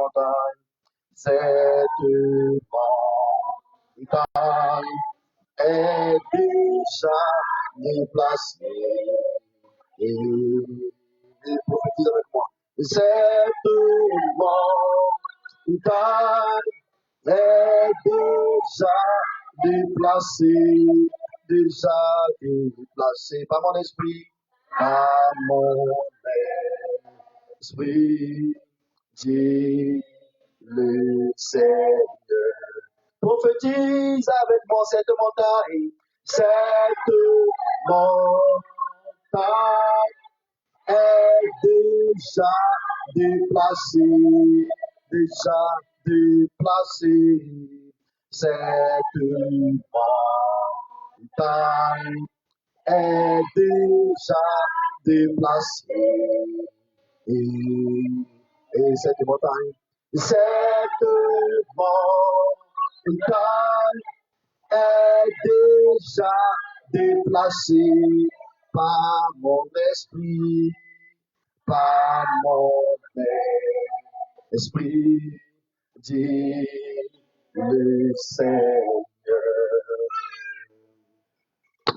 montagne, cette montagne est déjà déplacée. Et prophétise avec moi. Cette montagne est déjà déplacée, par mon esprit, dit le Seigneur. Prophétise avec moi cette montagne est déjà déplacée, cette montagne est déjà déplacée. Et cette montagne est déjà déplacée par mon esprit, dit le Seigneur.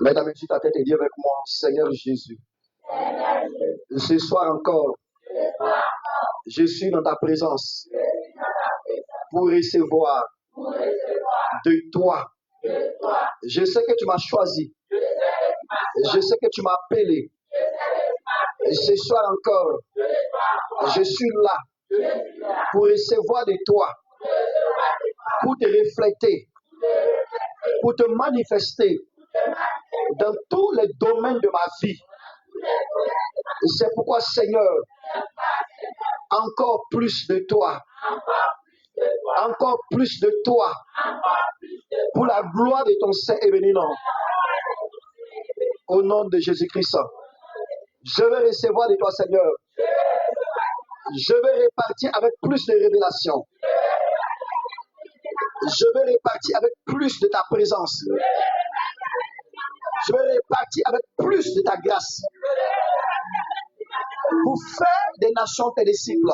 Mesdames, messieurs, ta tête et dis avec moi, Seigneur Jésus, ce soir encore, je suis dans ta présence pour recevoir de toi. Je sais que tu m'as choisi. Je sais que tu m'as appelé. Et ce soir encore, je suis là pour recevoir de toi, pour te refléter, pour te manifester dans tous les domaines de ma vie. Et c'est pourquoi, Seigneur, encore plus de toi, encore plus de toi, pour la gloire de ton Saint et béni nom. Au nom de Jésus-Christ, je vais recevoir de toi, Seigneur. Je vais repartir avec plus de révélations. Je vais repartir avec plus de ta présence. Je vais repartir avec plus de ta grâce. Pour faire des nations tes disciples.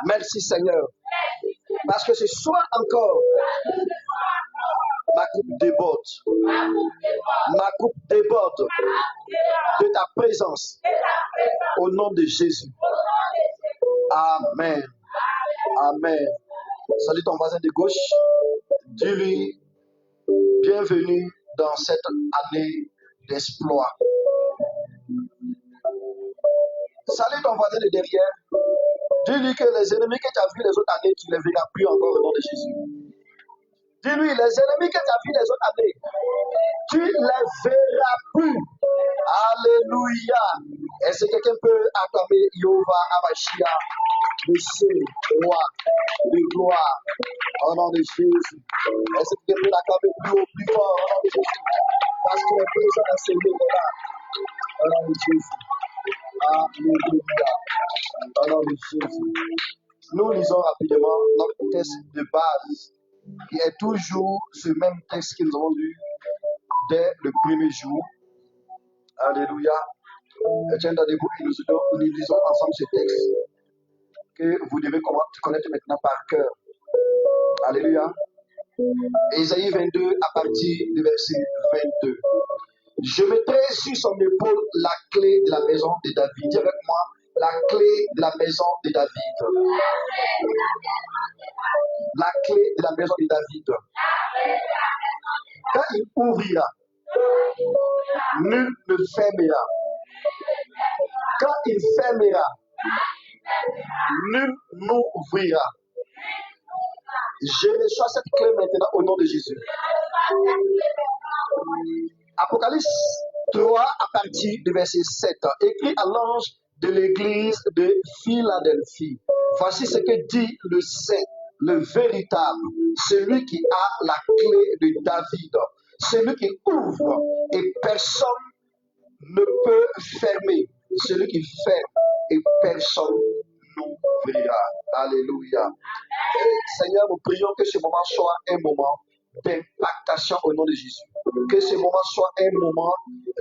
Merci Seigneur. Parce que ce soir encore, ma coupe déborde. Ma coupe déborde de ta présence. Au nom de Jésus. Amen. Amen. Salut ton voisin de gauche. Dis-lui, bienvenue dans cette année d'exploit. Salut ton voisin de derrière. Dis-lui que les ennemis que tu as vus les autres années, tu ne les verras plus encore au nom de Jésus. Dis-lui, les ennemis que tu as vus les autres années, tu ne les verras plus. Alléluia. Est-ce que quelqu'un peut acclamer Yehova Amashia, le Saint, roi de gloire, au nom de Jésus? Est-ce que quelqu'un peut l'acclamer plus haut, plus fort, au nom de Jésus? Parce qu'il est présent dans ce lieu-là, au nom de Jésus. Alléluia. Au nom de Jésus. Nous lisons rapidement notre texte de base, qui est toujours ce même texte que nous avons lu dès le premier jour. Alléluia. Tiens, debout et nous lisons ensemble ce texte que vous devez connaître maintenant par cœur. Alléluia. Ésaïe 22 à partir du verset 22. Je mettrai sur son épaule la clé de la maison de David. Dis avec moi, la clé de la maison de David. La clé de la maison de David. Quand il ouvrira, nul ne fermera. Quand il fermera, nul n'ouvrira. Je reçois cette clé maintenant au nom de Jésus. Apocalypse 3 à partir du verset 7. Écrit à l'ange de l'église de Philadelphie. Voici ce que dit le Saint, le véritable, celui qui a la clé de David, celui qui ouvre et personne ne peut fermer, celui qui ferme et personne n'ouvrira. Alléluia. Seigneur, nous prions que ce moment soit un moment d'impactation au nom de Jésus. Que ce moment soit un moment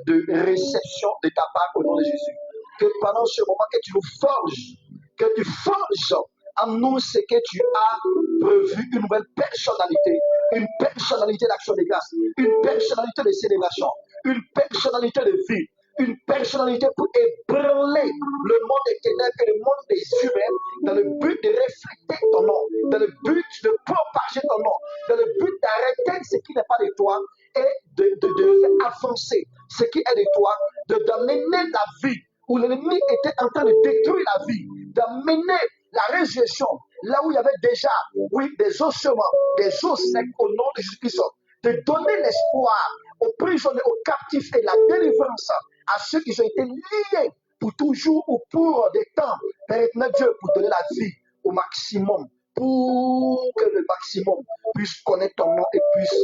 de réception de ta part au nom de Jésus. Que pendant ce moment que tu nous forges, que tu forges en nous ce que tu as prévu, une nouvelle personnalité d'action de grâce, une personnalité de célébration, une personnalité de vie, une personnalité pour ébranler le monde des ténèbres et le monde des humains dans le but de refléter ton nom, dans le but de propager ton nom, dans le but d'arrêter ce qui n'est pas de toi et de faire avancer ce qui est de toi, d'amener la vie où l'ennemi était en train de détruire la vie, d'amener la résurrection là où il y avait déjà, oui, des ossements, des os secs au nom de Jésus-Christ, de donner l'espoir aux prisonniers, aux captifs et la délivrance à ceux qui ont été liés pour toujours ou pour des temps. Père éternel Dieu, pour donner la vie au maximum, pour que le maximum puisse connaître ton nom et puisse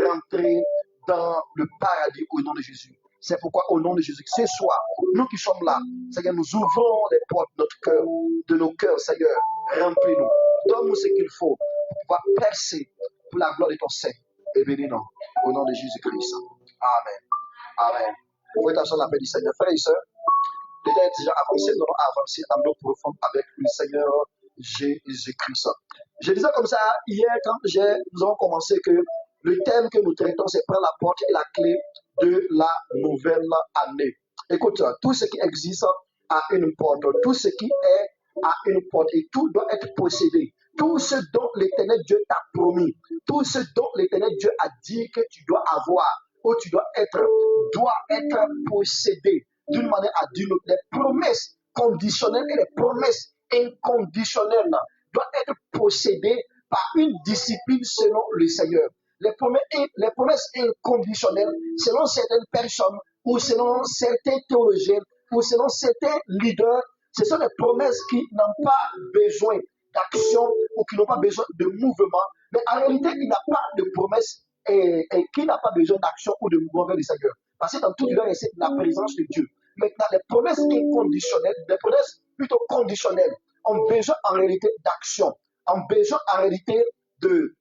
rentrer dans le paradis au nom de Jésus. C'est pourquoi, au nom de Jésus, ce soir, nous qui sommes là, Seigneur, nous ouvrons les portes de notre cœur, de nos cœurs, Seigneur, remplis-nous. Donne-nous ce qu'il faut pour pouvoir percer pour la gloire de ton Saint. Et bénis-nous au nom de Jésus-Christ. Amen. Amen. Vous pouvez t'asseoir la paix du Seigneur. Frères et sœurs, les temps déjà avancé, nous allons avancer en nos profondes avec le Seigneur Jésus-Christ. Je disais comme ça hier quand nous avons commencé que le thème que nous traitons, c'est prendre la porte et la clé de la nouvelle année. Écoute, tout ce qui existe a une porte, tout ce qui est a une porte et tout doit être possédé. Tout ce dont l'Éternel Dieu t'a promis, tout ce dont l'Éternel Dieu a dit que tu dois avoir ou tu doit être possédé d'une manière à d'une autre. Les promesses conditionnelles et les promesses inconditionnelles doivent être possédées par une discipline selon le Seigneur. Les promesses inconditionnelles selon certaines personnes ou selon certains théologiens ou selon certains leaders, ce sont des promesses qui n'ont pas besoin d'action ou qui n'ont pas besoin de mouvement. Mais en réalité, il n'y a pas de promesse et qui n'a pas besoin d'action ou de mouvement vers le Seigneur. Parce que dans tout, il doit rester la présence de Dieu. Maintenant, les promesses inconditionnelles, les promesses plutôt conditionnelles, ont besoin en réalité d'action, ont besoin en réalité de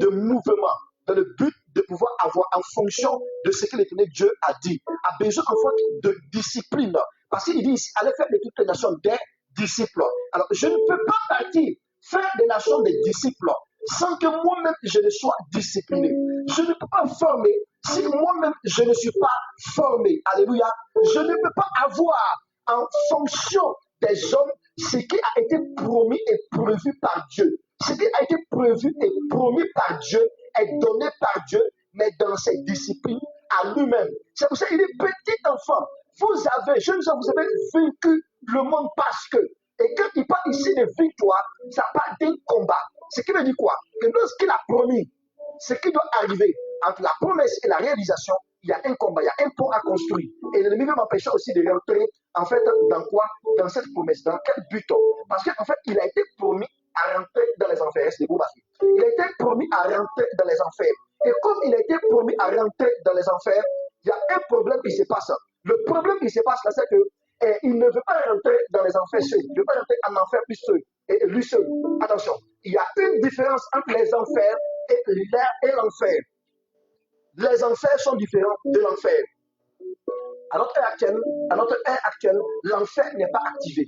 mouvement, dans le but de pouvoir avoir en fonction de ce que l'Éternel Dieu a dit, a besoin en fait de discipline. Parce qu'il dit, allez faire de toutes les nations des disciples. Alors, je ne peux pas partir faire des nations des disciples sans que moi-même je ne sois discipliné. Je ne peux pas former si moi-même je ne suis pas formé. Alléluia. Je ne peux pas avoir en fonction des hommes ce qui a été promis et prévu par Dieu. Ce qui a été prévu et promis par Dieu est donné par Dieu, mais dans cette discipline à lui-même. C'est pour ça qu'il dit, petit enfant, vous avez, jeunes hommes, vous avez vaincu le monde parce que. Et quand il parle ici de victoire, ça parle d'un combat. Ce qui veut dire quoi? Que lorsqu'il a promis, ce qui doit arriver entre la promesse et la réalisation, il y a un combat, il y a un pont à construire. Et l'ennemi veut m'empêcher aussi de rentrer, en fait, dans quoi? Dans cette promesse. Dans quel but? Parce qu'en fait, il a été promis à rentrer dans les enfers. Il a été promis à rentrer dans les enfers. Et comme il a été promis à rentrer dans les enfers, il y a un problème qui se passe. Le problème qui se passe là, c'est que il ne veut pas rentrer dans les enfers seul. Il ne veut pas rentrer en enfer lui seul. Attention, il y a une différence entre les enfers et l'air et l'enfer. Les enfers sont différents de l'enfer. À notre ère actuelle, l'enfer n'est pas activé.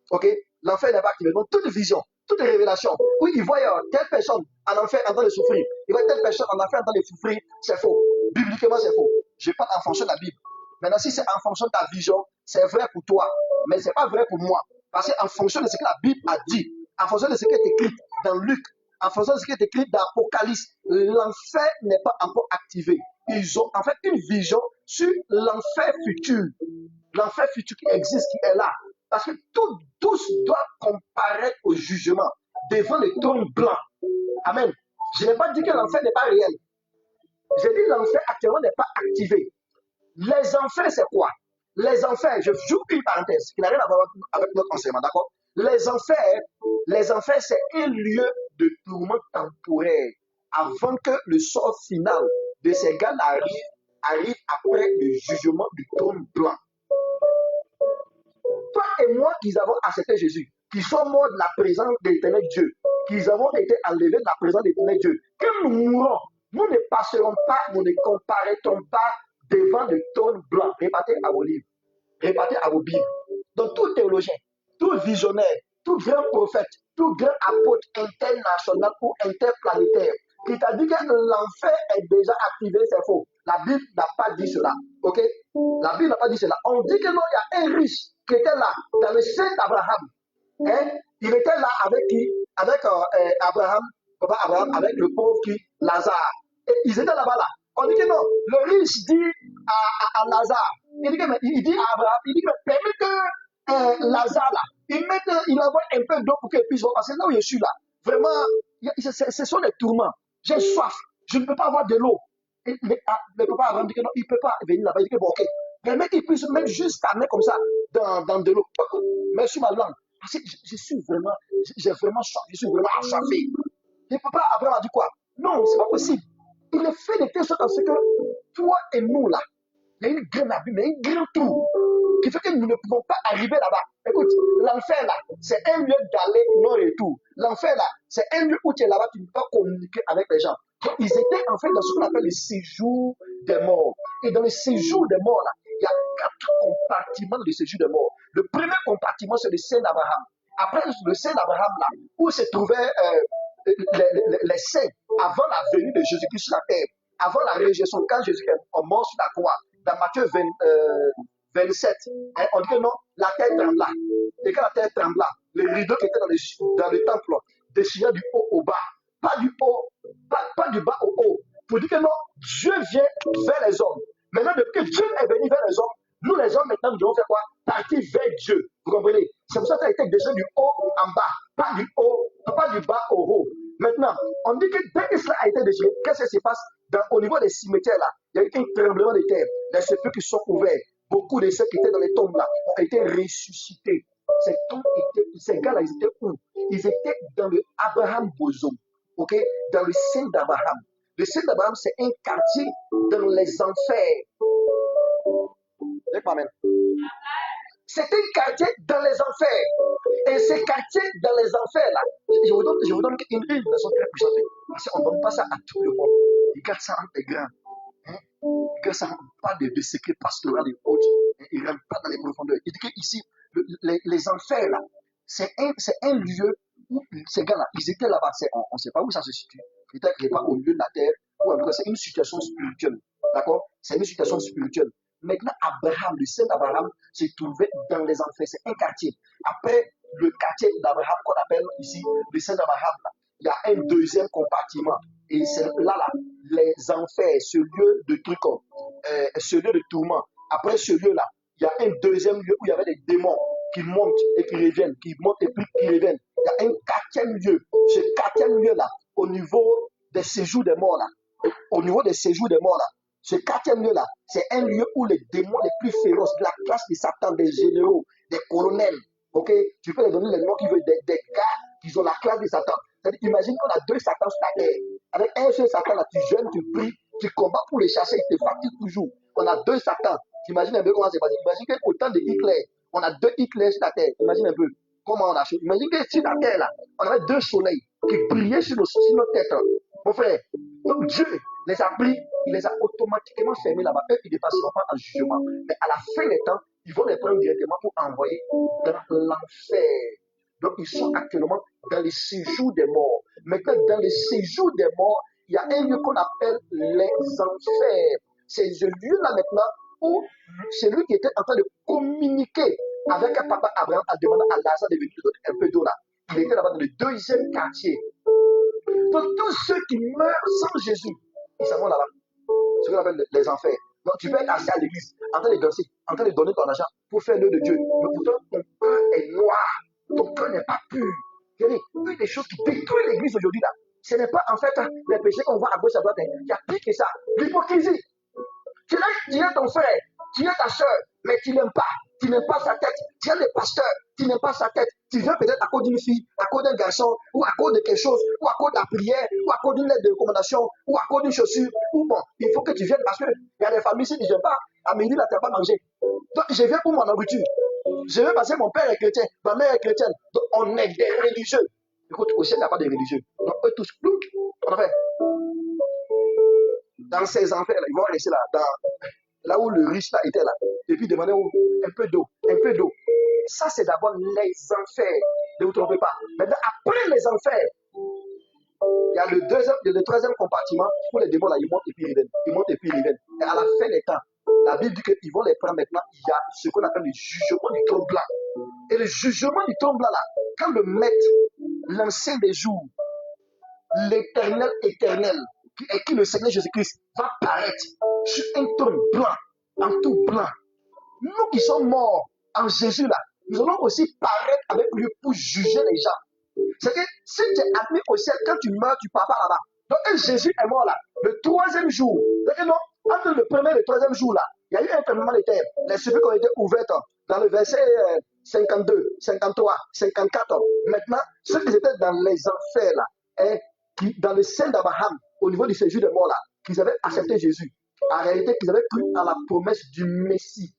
Ok? L'enfer n'est pas activé. Donc, toute vision, toute révélation, où il voit telle personne en enfer en train de souffrir, il voit telle personne en enfer en train de souffrir, c'est faux. Bibliquement, c'est faux. Je parle en fonction de la Bible. Maintenant, si c'est en fonction de ta vision, c'est vrai pour toi, mais ce n'est pas vrai pour moi. Parce qu'en fonction de ce que la Bible a dit, en fonction de ce qui est écrit dans Luc, en fonction de ce qui est écrit dans l'Apocalypse, l'enfer n'est pas encore activé. Ils ont en fait une vision sur l'enfer futur. L'enfer futur qui existe, qui est là. Parce que tous doivent comparaître au jugement devant le trône blanc. Amen. Je n'ai pas dit que l'enfer n'est pas réel. J'ai dit que l'enfer actuellement n'est pas activé. Les enfers, c'est quoi? Les enfers, je joue une parenthèse qui n'a rien à voir avec notre enseignement, d'accord? Les enfers, c'est un lieu de tourment temporaire avant que le sort final de ces gars arrive après le jugement du trône blanc. Toi et moi qui avons accepté Jésus, qui sommes morts de la présence de l'Éternel Dieu, qui avons été enlevés de la présence de l'Éternel Dieu, quand nous mourrons, nous ne passerons pas, nous ne comparaîtrons pas devant le trône blanc. Répétez à vos livres, répétez à vos Bibles. Donc tout théologien, tout visionnaire, tout grand prophète, tout grand apôtre international ou interplanétaire qui t'a dit que l'enfer est déjà activé, c'est faux. La Bible n'a pas dit cela. Ok? La Bible n'a pas dit cela. On dit que non, il y a un riche qui était là, dans le sein d'Abraham. Hein? Il était là avec qui? Avec Abraham, papa Abraham, avec le pauvre qui? Lazare. Et ils étaient là-bas là. On dit que non, le riche dit à Lazare, il dit à Abraham, il dit que permets que Lazare là, il envoie un peu d'eau pour qu'il puisse boire. Parce que là où je suis là, vraiment, ce sont des tourments. J'ai soif, je ne peux pas avoir de l'eau. Et le papa Abraham dit que non, il ne peut pas venir là-bas. Il dit que bon, ok, permets qu'il puisse mettre juste sa main comme ça dans de l'eau. Mais sur ma langue, parce que je suis vraiment, j'ai vraiment soif, je suis vraiment assoiffé. Le papa Abraham a dit quoi? Non, c'est pas possible. Il est fait de telle sorte à ce que toi et nous là, il y a une grande abîme, il y a une grande trou qui fait que nous ne pouvons pas arriver là-bas. Écoute, l'enfer là, c'est un lieu d'aller non-retour. L'enfer là, c'est un lieu où tu es là-bas, tu ne peux pas communiquer avec les gens. Donc, ils étaient en fait dans ce qu'on appelle le séjour des morts. Et dans le séjour des morts là, il y a 4 compartiments de séjour des morts. Le premier compartiment, c'est le sein d'Abraham. Après le sein d'Abraham là, où se trouvaient les saints avant la venue de Jésus-Christ sur la terre, avant la résurrection, quand Jésus est mort sur la croix, dans Matthieu 27, hein, on dit que non, la terre trembla. Et quand la terre trembla, le rideau qui était dans le temple déchira du haut au bas, pas du haut, pas du bas au haut. Pour dire que non, Dieu vient vers les hommes. Maintenant, depuis que Dieu est venu vers les hommes, nous les hommes maintenant, nous devons faire quoi? Partir vers Dieu. Vous comprenez? C'est pour ça que ça a été déjà du haut en bas, pas du haut, pas du bas au haut. Maintenant, on dit que dès que cela a été déchiré, qu'est-ce qui se passe au niveau des cimetières là? Il y a eu un tremblement de terre, les sépulcres qui sont ouverts. Beaucoup de ceux qui étaient dans les tombes là ont été ressuscités. Ces gars-là, ils étaient où? Ils étaient dans le Abraham Bosom, ok? Dans le sein d'Abraham. Le sein d'Abraham, c'est un quartier dans les enfers. Amen. C'est un quartier dans les enfers. Et ces quartiers dans les enfers là, je vous donne une leçon très puissante. Parce qu'on ne donne pas ça à tout le monde. Il garde ça entre les grands. Hein? Il garde ça pas de secrets pastoraux et autres. Il ne rentre pas dans les profondeurs. Il dit qu'ici, les enfers là, c'est un lieu où ces gars-là, ils étaient là-bas. On ne sait pas où ça se situe. Peut-être qu'il n'est pas au milieu de la terre. Ou en tout cas, c'est une situation spirituelle. D'accord? C'est une situation spirituelle. Maintenant, Abraham, le sein d'Abraham, se trouvait dans les enfers. C'est un quartier. Après le quartier d'Abraham qu'on appelle ici le sein d'Abraham, il y a un deuxième compartiment. Et c'est là, les enfers, ce lieu de truc, ce lieu de tourment. Après ce lieu-là, il y a un deuxième lieu où il y avait des démons qui montent et qui reviennent, qui montent et puis qui reviennent. Il y a un quatrième lieu. Ce quatrième lieu-là, au niveau des séjours des morts, là, au niveau des séjours des morts, là, ce quatrième lieu-là, c'est un lieu où les démons les plus féroces, de la classe de Satan, des généraux, des colonels, ok, tu peux les donner les noms qui veulent, des gars qui ont la classe de Satan. Imagine qu'on a 2 Satans sur la terre. Avec un seul Satan, là, tu jeûnes, tu pries, tu combats pour les chasser, ils te fatiguent toujours. On a 2 Satans. T'imagines un peu comment c'est passé. Imagine qu'au temps de Hitler, on a 2 Hitler sur la terre. Imagine un peu comment on a fait. Imagine que sur la terre, là, on avait 2 soleils qui brillaient sur nos têtes. Mon frère, donc Dieu les a pris, il les a automatiquement fermés là-bas. Eux, ils ne passeront pas en jugement. Mais à la fin des temps, ils vont les prendre directement pour envoyer dans l'enfer. Donc, ils sont actuellement dans le séjour des morts. Maintenant, dans le séjour des morts, il y a un lieu qu'on appelle les enfers. C'est ce lieu-là maintenant où celui qui était en train de communiquer avec un papa Abraham a demandé à Lazare de venir donner un peu d'eau là. Il était là-bas dans le deuxième quartier. Donc, tous ceux qui meurent sans Jésus, ils s'en vont là-bas. Ce qu'on appelle les enfers. Donc, tu peux être assis à l'église, en train de danser, en train de donner ton argent pour faire l'œuvre de Dieu. Mais pourtant, ton cœur est noir. Ton cœur n'est pas pur. Une des choses qui détruit l'église aujourd'hui, là, ce n'est pas en fait les péchés qu'on voit à gauche, à droite. Il y a pire que ça. L'hypocrisie. Tu aimes ton frère, tu aimes ta soeur, mais tu n'aimes pas. Tu n'aimes pas sa tête. Tu aimes le pasteur, tu n'aimes pas sa tête. Tu viens peut-être à cause d'une fille, à cause d'un garçon, ou à cause de quelque chose, ou à cause de la prière, ou à cause d'une lettre de recommandation, ou à cause d'une chaussure. Ou bon, il faut que tu viennes parce qu'il y a des familles qui ne viennent pas. À midi, là, tu n'as pas mangé. Donc, je viens pour mon nourriture. Je veux parce que mon père est chrétien, ma mère est chrétienne. Donc, on est des religieux. Écoute, au ciel, il n'y a pas de religieux. Donc, eux tous, on a fait. Dans ces enfers-là, ils vont rester là, là où le riche là était là. Et puis demander un peu d'eau, un peu d'eau. Ça, c'est d'abord les enfers. Ne vous trompez pas. Maintenant, après les enfers, il y a le troisième compartiment où les démons là, ils montent et puis ils reviennent. Ils montent et puis ils reviennent. Et à la fin des temps, la Bible dit qu'ils vont les prendre maintenant. Il y a ce qu'on appelle le jugement du trône blanc. Et le jugement du trône blanc là, quand le maître, l'ancien des jours, l'éternel éternel, qui est qui le Seigneur Jésus-Christ, va paraître sur un trône blanc, en tout blanc. Nous qui sommes morts en Jésus là, nous allons aussi paraître avec lui pour juger les gens. C'est que si tu es admis au ciel, quand tu meurs, tu ne pars pas là-bas. Donc, et Jésus est mort là, le troisième jour. Donc, non, entre le premier et le troisième jour là, il y a eu un tremblement de terre. Les sépulcres ont été ouvertes dans le verset 52, 53, 54. Maintenant, ceux qui étaient dans les enfers là, hein, dans le sein d'Abraham, au niveau du séjour des morts là, qu'ils avaient accepté Jésus. En réalité, qu'ils avaient cru à la promesse du Messie.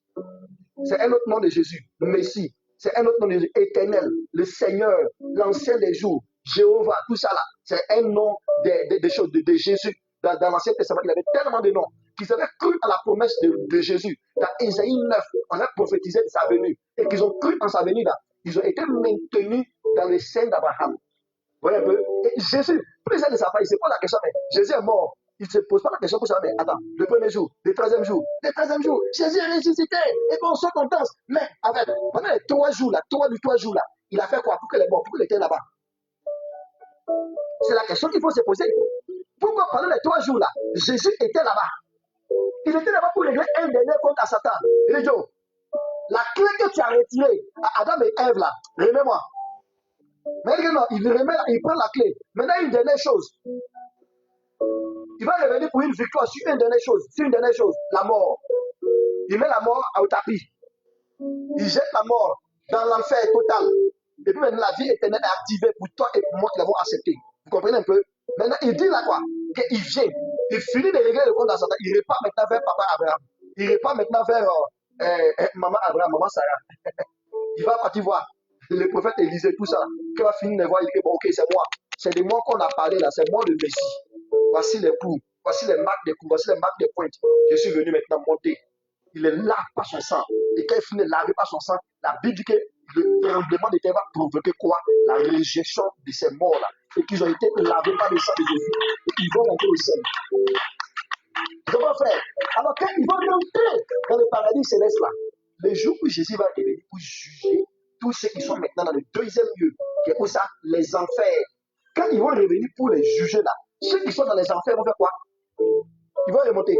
C'est un autre nom de Jésus, Messie. C'est un autre nom de Jésus, éternel, le Seigneur, l'ancien des jours, Jéhovah, tout ça là. C'est un nom de choses de Jésus. Dans l'Ancien Testament, il y avait tellement de noms qu'ils avaient cru à la promesse de Jésus. Dans Ésaïe 9, on a prophétisé de sa venue. Et qu'ils ont cru en sa venue là. Ils ont été maintenus dans le sein d'Abraham. Vous voyez un peu? Et Jésus, plus de sa famille, il se pose la question, mais Jésus est mort. Il ne se pose pas la question pour ça, mais attends, le premier jour, le troisième jour, Jésus est ressuscité, et qu'on soit content. Mais avec, pendant les 3 jours là, 3 jours là, il a fait quoi pour que les morts, pour qu'il était là-bas? C'est la question qu'il faut se poser. Pourquoi pendant les 3 jours là, Jésus était là-bas? Il était là-bas pour régler un dernier compte à Satan. Il dit, oh, la clé que tu as retirée à Adam et Ève là, remets-moi. Mais non, il remet, il prend la clé. Maintenant, une dernière chose. Il va revenir pour une victoire sur une dernière chose. Sur une dernière chose, la mort. Il met la mort au tapis. Il jette la mort dans l'enfer total. Et puis maintenant, la vie éternelle est activée pour toi et pour moi qui l'avons accepté. Vous comprenez un peu? Maintenant, il dit là quoi? Qu'il vient. Il finit de régler le compte à Satan. Il repart maintenant vers papa Abraham. Il repart maintenant vers maman Abraham, maman Sarah. Il va partir voir le prophète Élisée, tout ça. Qui va finir de voir, il dit, bon, ok, c'est moi. C'est de moi qu'on a parlé là. C'est moi le Messie. Voici les coups. Voici les marques des coups. Voici les marques des pointes. Je suis venu maintenant monter. Il est lave par son sang. Et quand il finit de laver par son sang, la Bible dit que le tremblement de terre va provoquer quoi? La réjection de ces morts-là. Et qu'ils ont été lavés par le sang de Jésus. Et ils vont rentrer au ciel. Comment faire? Alors quand ils vont rentrer dans le paradis céleste là, le jour où Jésus va revenir pour juger tous ceux qui sont maintenant dans le deuxième lieu, qui est où ça? Les enfers. Quand ils vont revenir pour les juger là, ceux qui sont dans les enfers vont faire quoi? Ils vont remonter.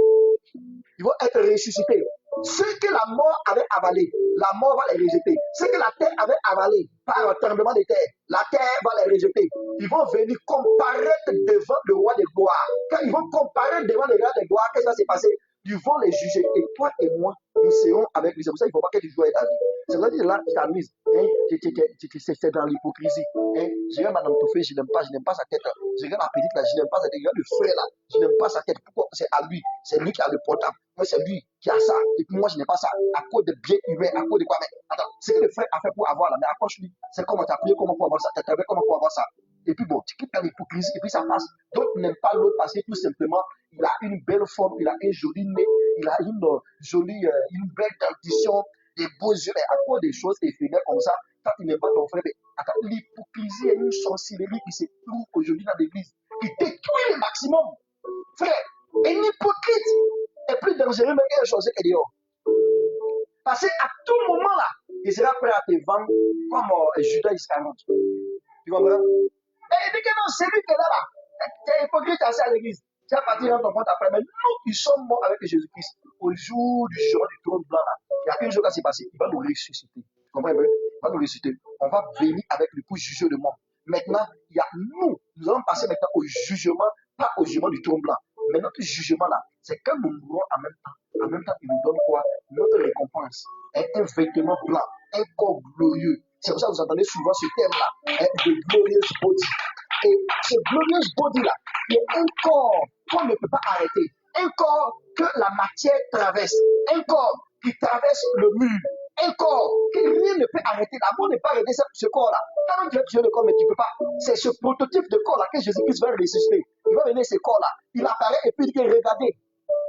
Ils vont être ressuscités. Ceux que la mort avait avalé, la mort va les rejeter. Ceux que la terre avait avalé par un tremblement de terre, la terre va les rejeter. Ils vont venir comparaître devant le roi des gloires. Quand ils vont comparaître devant le roi des gloires, qu'est-ce qui va se passer? Ils vont les juger. Et toi et moi, nous serons avec lui. C'est pour ça qu'il ne faut pas que tu joues ta vie. C'est pour ça que là, tu t'amuses. Hein? C'est dans l'hypocrisie. Hein? Je regarde Madame Toufé, je n'aime pas sa tête. Je regarde la petite là, je n'aime pas sa tête. Je regarde le frère là, je n'aime pas sa tête. Pourquoi? C'est à lui. C'est lui qui a le portable. Moi, c'est lui qui a ça. Et puis moi, je n'ai pas ça. À cause de bien humain, à cause de quoi? Mais attends, c'est que le frère a fait pour avoir là. Mais accroche-lui. C'est comment tu as prié, comment pour avoir ça. Tu as travaillé, comment pour avoir ça. Et puis bon, tu quittes l'hypocrisie et puis ça passe. D'autres n'aiment pas l'autre parce que tout simplement, il a une belle forme, il a un joli nez, il a une belle dentition, des beaux yeux, mais à cause des choses éphémères comme ça, quand tu n'aimes pas ton frère, mais attends, l'hypocrisie est une sorcellerie qui se trouve aujourd'hui dans l'église. Il détruit le maximum. Frère, un hypocrite est plus dangereux même qu'un sorcier qui est dehors. Parce qu'à tout moment là, il sera prêt à te vendre comme Judas Iscariote. Tu comprends? Et il dit que non, c'est lui qui est là. Tu es hypocrite assez à l'église. Tu vas partir dans ton compte après. Mais nous, qui sommes morts avec Jésus-Christ, au jour du jour du trône blanc là, il y a une chose qui s'est passée. Il va nous ressusciter. Tu comprends? Il va nous ressusciter. On va venir avec lui pour juger le monde. Maintenant, il y a nous allons passer maintenant au jugement, pas au jugement du trône blanc. Mais notre jugement là, c'est quand nous mourrons en même temps. En même temps, il nous donne quoi? Notre récompense. Un vêtement blanc, un corps glorieux. C'est pour ça que vous entendez souvent ce terme-là, de glorious body. Et ce glorious body-là, il y a un corps qu'on ne peut pas arrêter. Un corps que la matière traverse. Un corps qui traverse le mur. Un corps que rien ne peut arrêter. La mort ne peut pas arrêter ce corps-là. Quand tu veux tuer le corps, mais tu ne peux pas. C'est ce prototype de corps-là que Jésus-Christ va ressusciter. Il va venir ce corps-là. Il apparaît et puis il dit, regardez,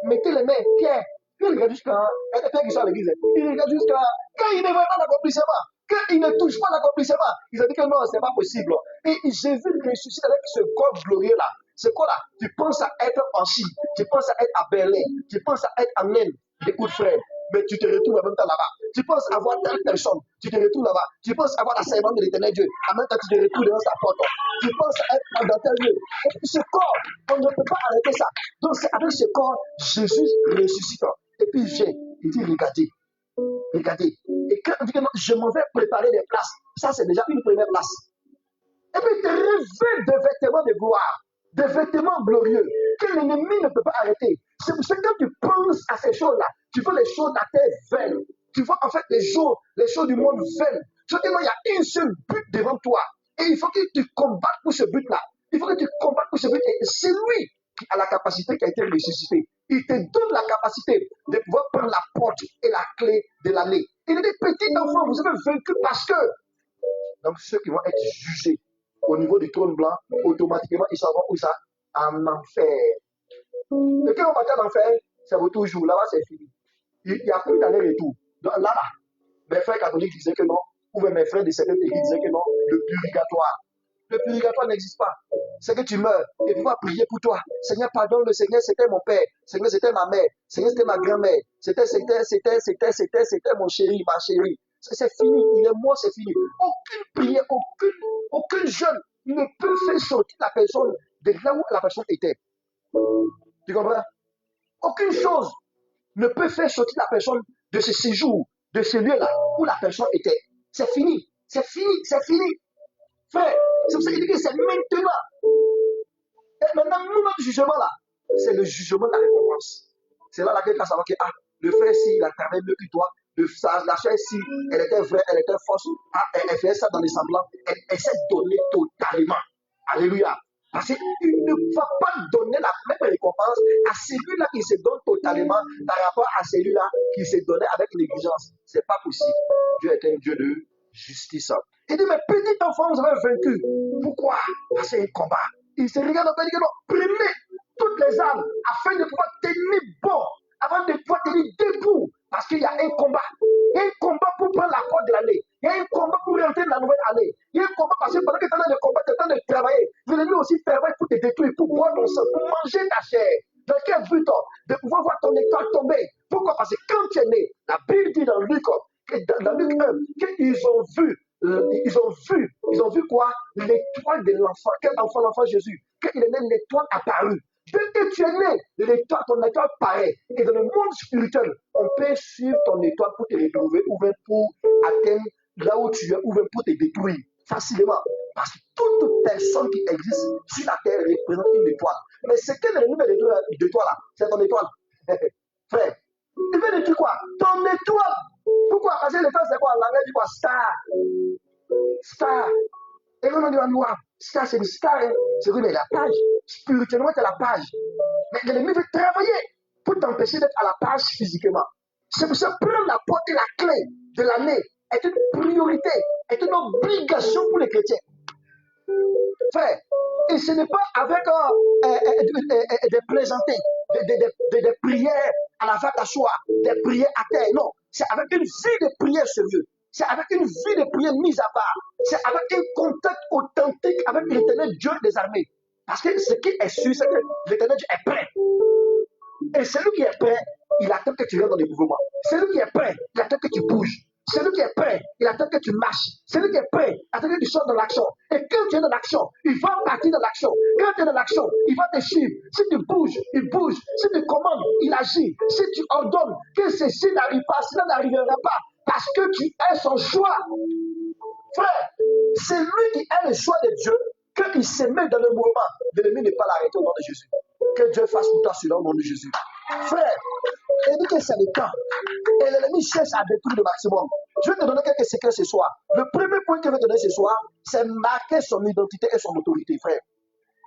mettez les mains, Pierre. Puis il regarde jusqu'à. Il y a des pères qui sont à l'église. Il regarde jusqu'à. Quand il ne voit pas l'accomplissement. qu'il ne touche pas l'accomplissement. Ils ont dit que non, ce n'est pas possible. Et Jésus ressuscite avec ce corps glorieux-là. Ce corps-là, tu penses à être en Chine, tu penses à être à Berlin, tu penses à être en Inde. Écoute, frère, mais tu te retrouves en même temps là-bas. Tu penses avoir telle personne, tu te retrouves là-bas. Tu penses avoir la servante de l'éternel Dieu, en même temps tu te retrouves dans sa porte. Tu penses être dans tel lieu. Et puis ce corps, on ne peut pas arrêter ça. Donc c'est avec ce corps, Jésus ressuscite. Et puis il vient, il dit, regardez, regardez. Et quand on dit que non, je m'en vais préparer des places, ça c'est déjà une première place. Et puis il te revêt de vêtements de gloire, de vêtements glorieux, que l'ennemi ne peut pas arrêter. C'est pour ça que quand tu penses à ces choses-là, tu vois les choses de la terre vaines. Tu vois en fait les choses du monde vaines. Je dis, il y a un seul but devant toi. Et il faut que tu combattes pour ce but-là. Il faut que tu combattes pour ce but. Et c'est lui qui a la capacité qui a été ressuscité. Il te donne la capacité de pouvoir prendre la porte et la clé de l'année. Il dit, petit enfant, vous avez vaincu parce que. Donc ceux qui vont être jugés au niveau du trône blanc, automatiquement, ils s'en vont où ça? En enfer. Et quand on va en enfer, c'est pour toujours. Là-bas, c'est fini. Il n'y a plus d'aller-retour. Donc là-bas, mes frères catholiques disaient que non, ou même mes frères de certaines églises disaient que non, le purgatoire. Le purgatoire n'existe pas. C'est que tu meurs et tu vas prier pour toi. Seigneur, pardonne le Seigneur, c'était mon père. Seigneur, c'était ma mère. Seigneur, c'était ma grand-mère. C'était mon chéri, ma chérie. C'est fini. Il est mort, c'est fini. Aucune prière, aucun jeune ne peut faire sortir la personne de là où la personne était. Tu comprends? Aucune chose ne peut faire sortir la personne de ce séjour, de ce lieu-là où la personne était. C'est fini. C'est fini. C'est fini. Frère, c'est pour ça qu'il dit que c'est maintenant. Et maintenant, nous, notre jugement-là, c'est le jugement de la récompense. C'est là que tu vas savoir que le frère, s'il a travaillé mieux que toi, la soeur, si elle était vraie, elle était fausse, elle fait ça dans les semblants, elle s'est donnée totalement. Alléluia. Parce qu'il ne va pas donner la même récompense à celui-là qui se donne totalement par rapport à celui-là qui se donnait avec négligence. Ce n'est pas possible. Dieu est un Dieu de justice. Il dit, mais petit enfant, vous avez vaincu. Pourquoi? Parce qu'il y a un combat. Il se regarde en train de dire, non, prenez toutes les armes afin de pouvoir tenir bon, afin de pouvoir tenir debout. Parce qu'il y a un combat. Il y a un combat pour prendre la porte de l'année. Il y a un combat pour rentrer dans la nouvelle année. Il y a un combat parce que pendant que tu es en train de combattre, tu es en train de travailler. L'ennemi aussi travaille pour te détruire, pour boire ton sang, pour manger ta chair. Dans quel but? De pouvoir voir ton étoile tomber. Pourquoi? Parce que quand tu es né, la Bible dit dans Luc 1, ils ont vu quoi? L'étoile de l'enfant. Quel enfant? L'enfant Jésus. Quand il est né, l'étoile apparut. Dès que tu es né, ton étoile paraît. Et dans le monde spirituel, on peut suivre ton étoile pour te retrouver, ou même pour atteindre là où tu es, ou même pour te détruire facilement. Parce que toute personne qui existe sur la terre représente une étoile. Mais ce que l'ennemi veut détruire d'étoile là, c'est ton étoile. Frère, il veut détruire quoi? Ton étoile. Pourquoi? Parce que l'étoile, c'est quoi? L'anglais dit quoi? Star. Star. Et on dit en noir. Star, c'est une star. Hein? C'est la page. Spirituellement, c'est la page. Mais l'ennemi veut travailler pour t'empêcher d'être à la page physiquement. C'est pour ça que prendre la porte et la clé de l'année est une priorité, est une obligation pour les chrétiens. Frère, et ce n'est pas avec des plaisanteries, des prières à la vague à soi, des prières à terre. Non, c'est avec une vie de prière sérieuse. C'est avec une vie de prière mise à part. C'est avec un contact authentique avec l'éternel Dieu des armées. Parce que ce qui est sûr, c'est que l'éternel Dieu est prêt. Et celui qui est prêt, il attend que tu viennes dans le mouvement. Celui qui est prêt, il attend que tu bouges. Celui qui est prêt, il attend que tu marches. Celui qui est prêt, il attend que tu sortes dans l'action. Et quand tu es dans l'action, il va partir dans l'action. Quand tu es dans l'action, il va te suivre. Si tu bouges, il bouge. Si tu commandes, il agit. Si tu ordonnes que ceci n'arrive pas, cela n'arrivera pas. Parce que tu es son choix. Frère, c'est lui qui est le choix de Dieu. Quand il se met dans le mouvement, l'ennemi ne peut pas l'arrêter au nom de Jésus. Que Dieu fasse pour toi cela au nom de Jésus. Frère, il dit que c'est le temps. Et l'ennemi cherche à détruire le maximum. Je vais te donner quelques secrets ce soir. Le premier point que je vais te donner ce soir, c'est marquer son identité et son autorité, frère.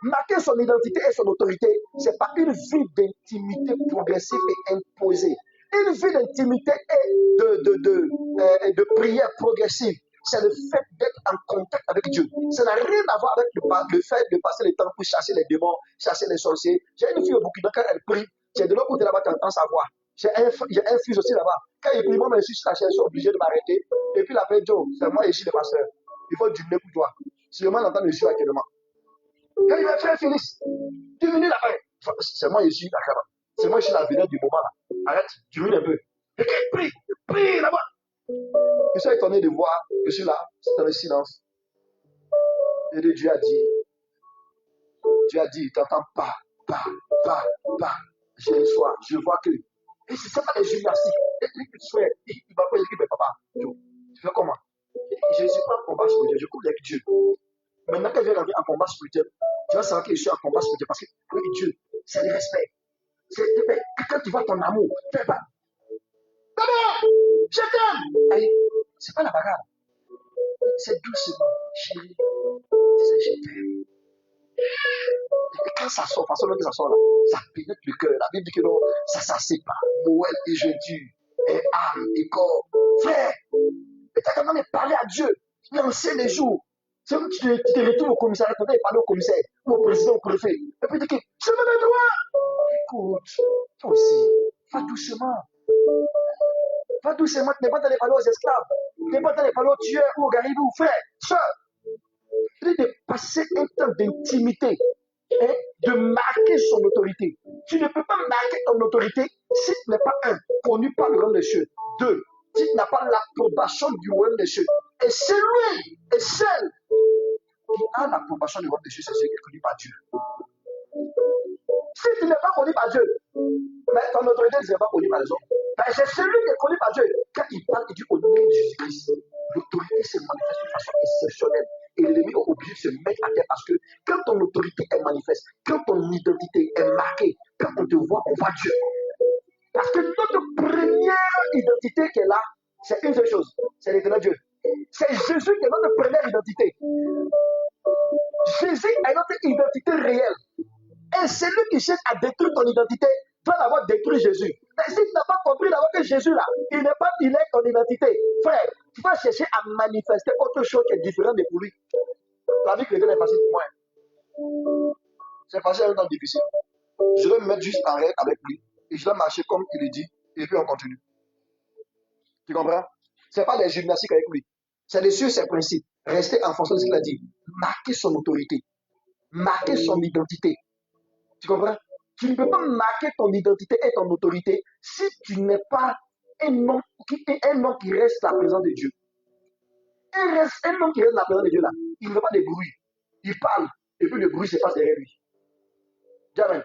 Marquer son identité et son autorité, ce n'est pas une vie d'intimité progressive et imposée. Une vie d'intimité et de prière progressive. C'est le fait d'être en contact avec Dieu. Ça n'a rien à voir avec le fait de passer le temps pour chasser les démons, chasser les sorciers. J'ai une fille au Burkina, quand elle prie, c'est de l'autre côté là-bas, tu entends sa voix. J'ai un fils aussi là-bas. Quand il prie, moi, je suis obligé de m'arrêter. Et puis, il appelle Joe, c'est moi ici le pasteur. Il faut dîner pour toi. Si le mal entend le suivre actuellement. Quand il va faire Félix, 10 minutes après, c'est moi ici, d'accord. C'est moi ici la vedette du moment là. Arrête, tu un peu. Et prie là-bas. Je suis étonné de voir, je suis là, c'est dans le silence. Et Dieu a dit, il t'entend pas. Je vois que. Et c'est pas les gymnastiques. Il va pas dire, mais papa, tu fais comment? Je ne suis pas en combat spirituel, je cours avec Dieu. Maintenant que je vais rentrer en combat spirituel, tu vas savoir que je suis en combat spirituel parce que avec Dieu, c'est le respect. Quand tu vois ton amour, fais pas. Maman, je t'aime. C'est pas la bagarre. C'est doucement, chérie. C'est je t'aime. Et quand ça sort, façon que ça sort là, ça pénètre le cœur. La Bible dit que non, ça sépare. Noël et jeudi, et âme et corps. Frère, mais tu as quand même parlé à Dieu. Lancer les jours. C'est où tu te retournes au commissariat, tu as parlé au commissaire, ou au président, au préfet. Et puis tu dis que je me mets droit. Écoute, toi aussi, va doucement. Va doucement, tu n'es pas dans les parler aux esclaves. Tu n'es pas dans les parler aux tueurs ou aux garibous, frère, soeur. Tu de passer un temps d'intimité, de marquer son autorité. Tu ne peux pas marquer ton autorité si tu n'es pas connu par le royaume des cieux. 2, si tu n'as pas l'approbation du royaume des cieux. Et celui et celle qui a l'approbation du royaume des cieux, c'est celui qui est connu par Dieu. Si tu n'es pas connu par Dieu, mais ton autorité ne sera pas connue par les autres. Ben, c'est celui qui est connu par Dieu. Quand il parle, il dit au nom de Jésus-Christ. L'autorité se manifeste de façon exceptionnelle. Et l'ennemi est obligé de se mettre à terre parce que quand ton autorité est manifeste, quand ton identité est marquée, quand on te voit, on voit Dieu. Parce que notre première identité qui est là, c'est une seule chose, c'est l'éternel Dieu. C'est Jésus qui est notre première identité. Jésus est notre identité réelle. Et celui qui cherche à détruire ton identité doit d'abord détruire Jésus. Mais si tu n'as pas compris d'abord que Jésus là, il est ton identité, frère, tu vas chercher à manifester autre chose qui est différente de pour lui. La vie chrétienne est facile pour moi. C'est facile à un temps difficile. Je vais me mettre juste en règle avec lui et je vais marcher comme il le dit et puis on continue. Tu comprends? Ce n'est pas des gymnastiques avec lui. C'est dessus ses principes. Rester en fonction de ce qu'il a dit. Marquer son autorité. Marquer son identité. Tu comprends? Tu ne peux pas marquer ton identité et ton autorité si tu n'es pas un homme qui reste la présence de Dieu. Un homme qui reste la présence de Dieu là, il ne fait pas de bruit. Il parle et puis le bruit se passe derrière lui. Jamais.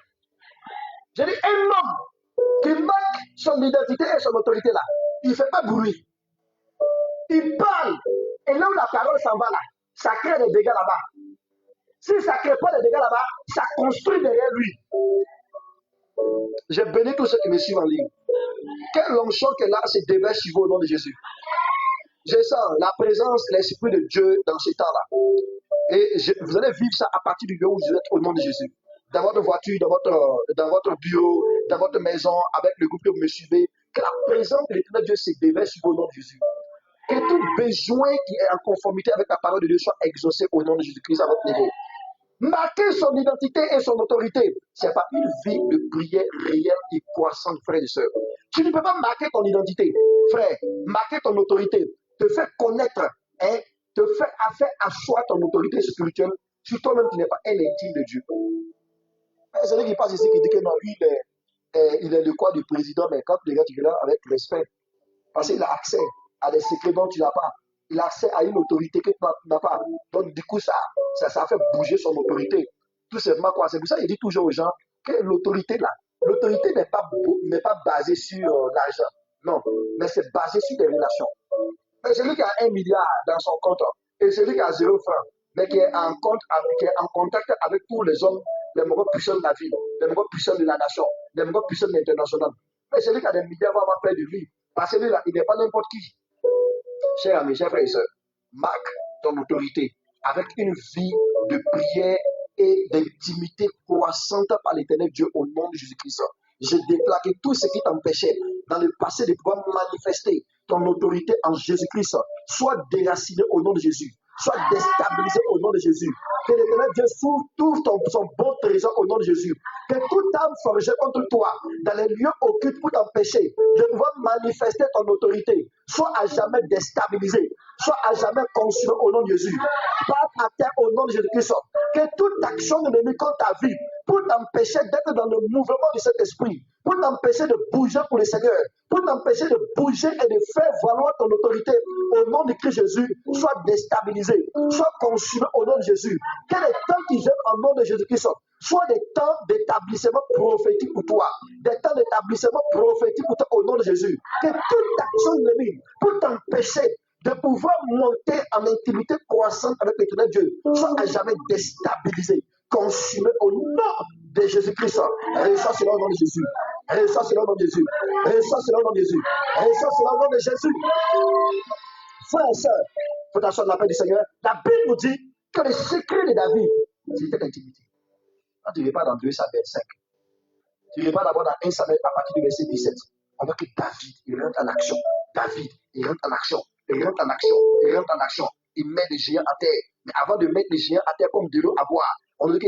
J'ai dit un homme qui marque son identité et son autorité là, il ne fait pas bruit. Il parle et là où la parole s'en va là, ça crée des dégâts là-bas. Si ça ne crée pas des dégâts là-bas, ça construit derrière lui. J'ai béni tous ceux qui me suivent en ligne. Quelle onction que là se déverse sur vous au nom de Jésus. Je sens la présence, l'Esprit de Dieu dans ce temps-là. Et vous allez vivre ça à partir du lieu où vous êtes au nom de Jésus. Dans votre voiture, dans votre bureau, dans votre maison, avec le groupe que vous me suivez. Que la présence de l'éternel Dieu se déverse sur vous au nom de Jésus. Que tout besoin qui est en conformité avec la parole de Dieu soit exaucé au nom de Jésus-Christ à votre niveau. Marquer son identité et son autorité, ce n'est pas une vie de prière réelle et croissante, frères et sœurs. Tu ne peux pas marquer ton identité, frère, marquer ton autorité, te faire connaître, te faire asseoir ton autorité spirituelle sur toi-même qui n'es pas un intime de Dieu. C'est lui qui passe ici qui dit que non, lui, il est le quoi du président, mais quand tu regardes, tu regardes avec respect, parce qu'il a accès à des secrets dont tu n'as pas. Il a accès à une autorité que tu n'as pas. Donc, du coup, ça fait bouger son autorité. Tout simplement quoi. C'est pour ça qu'il dit toujours aux gens que l'autorité, là, l'autorité n'est pas basée sur l'argent. Non, mais c'est basé sur des relations. Mais celui qui a 1 milliard dans son compte et celui qui a 0 francs, mais qui est en contact avec tous les hommes, les moins puissants de la ville, les moins puissants de la nation, les moins puissants de l'international. Mais celui qui a des milliards va avoir près de lui. Parce que celui-là, il n'est pas n'importe qui. Chers amis, chers frères et sœurs, marque ton autorité avec une vie de prière et d'intimité croissante par l'éternel Dieu au nom de Jésus-Christ. Je déclare que tout ce qui t'empêchait dans le passé de pouvoir manifester ton autorité en Jésus-Christ soit déraciné au nom de Jésus, soit déstabilisé au nom de Jésus. Que l'éternel Dieu trouve son bon trésor au nom de Jésus. Que toute âme forgée contre toi dans les lieux occultes pour t'empêcher de pouvoir manifester ton autorité soit à jamais déstabilisée, soit à jamais consumée au nom de Jésus. Part à terre au nom de Jésus-Christ. Que toute action de l'ennemi contre ta vie pour t'empêcher d'être dans le mouvement de cet esprit, pour t'empêcher de bouger pour le Seigneur, pour t'empêcher de bouger et de faire valoir ton autorité au nom de Christ Jésus, soit déstabilisé, soit consumé au nom de Jésus. Que les temps qui viennent au nom de Jésus-Christ soit des temps d'établissement prophétique pour toi, des temps d'établissement prophétique pour toi au nom de Jésus. Que toute action de l'ennemi pour t'empêcher de pouvoir monter en intimité croissante avec l'éternel Dieu soit à jamais déstabilisé, consumé au nom de Jésus-Christ. Reçois cela au nom de Jésus. Reçois cela au nom de Jésus. Reçois cela au nom de Jésus. Reçois cela au nom de Jésus. Frères et sœurs, faut t'asseoir de la paix du Seigneur. La Bible nous dit que le secret de David, c'était l'intimité. Quand tu ne vas pas dans 2 Samuel 5, tu ne vas pas d'abord dans 1 Samuel à partir du verset 17. On voit que David, il rentre en action. David, il rentre en action. Il rentre en action. Il rentre en action. Il met les géants à terre. Mais avant de mettre les géants à terre comme de l'eau à boire, on dit que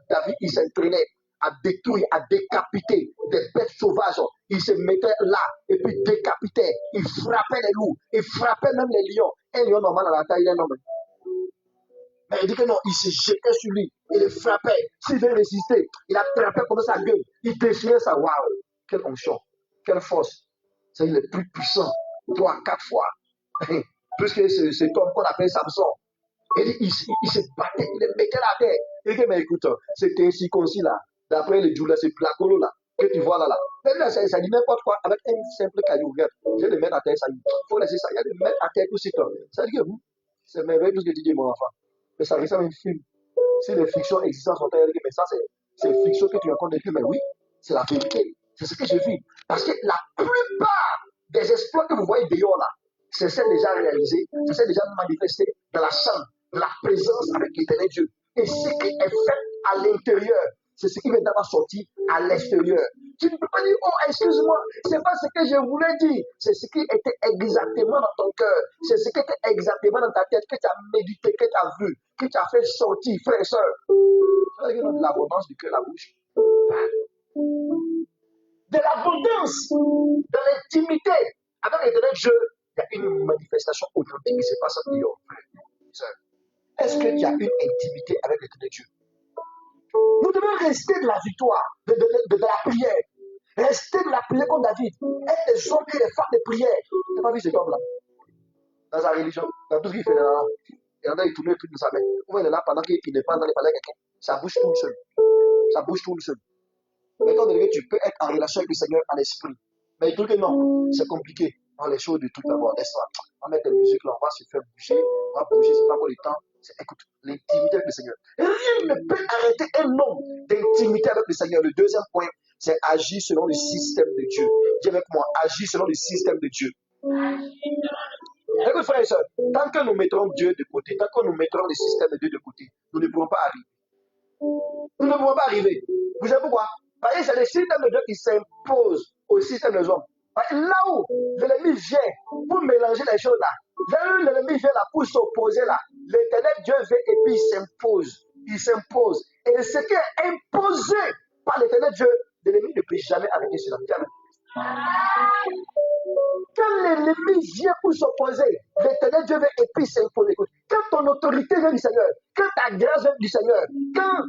David, il s'entraînait à détruire, à décapiter des bêtes sauvages. Il se mettait là et puis décapitait. Il frappait les loups. Il frappait même les lions. Un lion normal à la taille d'un homme. Mais il dit que non, il se jetait sur lui. Il le frappait. S'il veut résister, il attrapait comme sa gueule. Il déchirait sa waouh. Quelle onction. Quelle force. C'est le plus puissant. 3, 4 fois. Plus que cet homme qu'on appelle Samson. Il se battait, il le mettait à terre. Il dit, mais écoute, c'était circoncis là. D'après le Dieu là, c'est placolo là. Que tu vois là. Même là, ça dit n'importe quoi avec un simple caillou. Regarde, je vais le mettre à terre, ça y est. Il faut laisser ça. Il y a le mettre à terre tout de suite. Ça dit que c'est merveilleux tout ce que tu dis, mon enfant. Mais ça ressemble à un film. Si les fictions existent sur terre, mais ça, c'est fiction que tu racontes depuis. Mais oui, c'est la vérité. C'est ce que je vis. Parce que la plupart des exploits que vous voyez dehors là, c'est déjà réalisé, c'est déjà manifesté dans la chambre, dans la présence avec l'éternel Dieu. Et ce qui est fait à l'intérieur, c'est ce qui va d'abord sortir à l'extérieur. Tu ne peux pas dire, oh, excuse-moi, c'est pas ce que je voulais dire. C'est ce qui était exactement dans ton cœur. C'est ce qui était exactement dans ta tête, que tu as médité, que tu as vu, que tu as fait sortir, frère et soeur. De l'abondance du cœur, la bouche. De l'abondance, de l'intimité avec l'éternel Dieu, il y a une manifestation authentique qui se passe en dehors, frère. Est-ce que tu as une intimité avec l'éternel Dieu? Nous devons rester de la victoire, de la prière. Rester de la prière comme David. Être des hommes et des femmes de prière. Tu n'as pas vu cet homme-là? Dans sa religion, dans tout ce qu'il fait là. Et on a tourné le truc de sa main. Vous voyez là, pendant qu'il n'est pas dans les palais quelqu'un, ça bouge tout seul. Ça bouge tout seul. Mais quand tu peux être en relation avec le Seigneur en esprit. Mais il trouve que non, c'est compliqué. On les choses de tout d'abord. On va mettre des musiques là, on va se faire bouger. On va bouger, c'est pas pour le temps. Écoute, l'intimité avec le Seigneur. Rien ne peut arrêter un homme d'intimité avec le Seigneur. Le deuxième point, c'est agir selon le système de Dieu. Dis avec moi, agir selon le système de Dieu. Écoute, frères et sœurs, tant que nous mettrons Dieu de côté, tant que nous mettrons le système de Dieu de côté, nous ne pourrons pas arriver. Nous ne pourrons pas arriver. Vous savez pourquoi? Parce que c'est le système de Dieu qui s'impose au système des hommes. Là où l'ennemi vient pour mélanger les choses là, là où l'ennemi vient là pour s'opposer là, l'éternel Dieu vient et puis il s'impose. Il s'impose. Et ce qui est imposé par l'éternel Dieu, l'ennemi ne peut jamais arrêter cela. Jamais. Quand l'ennemi vient pour s'opposer, l'éternel Dieu vient et puis s'imposer. Quand ton autorité vient du Seigneur, quand ta grâce vient du Seigneur, quand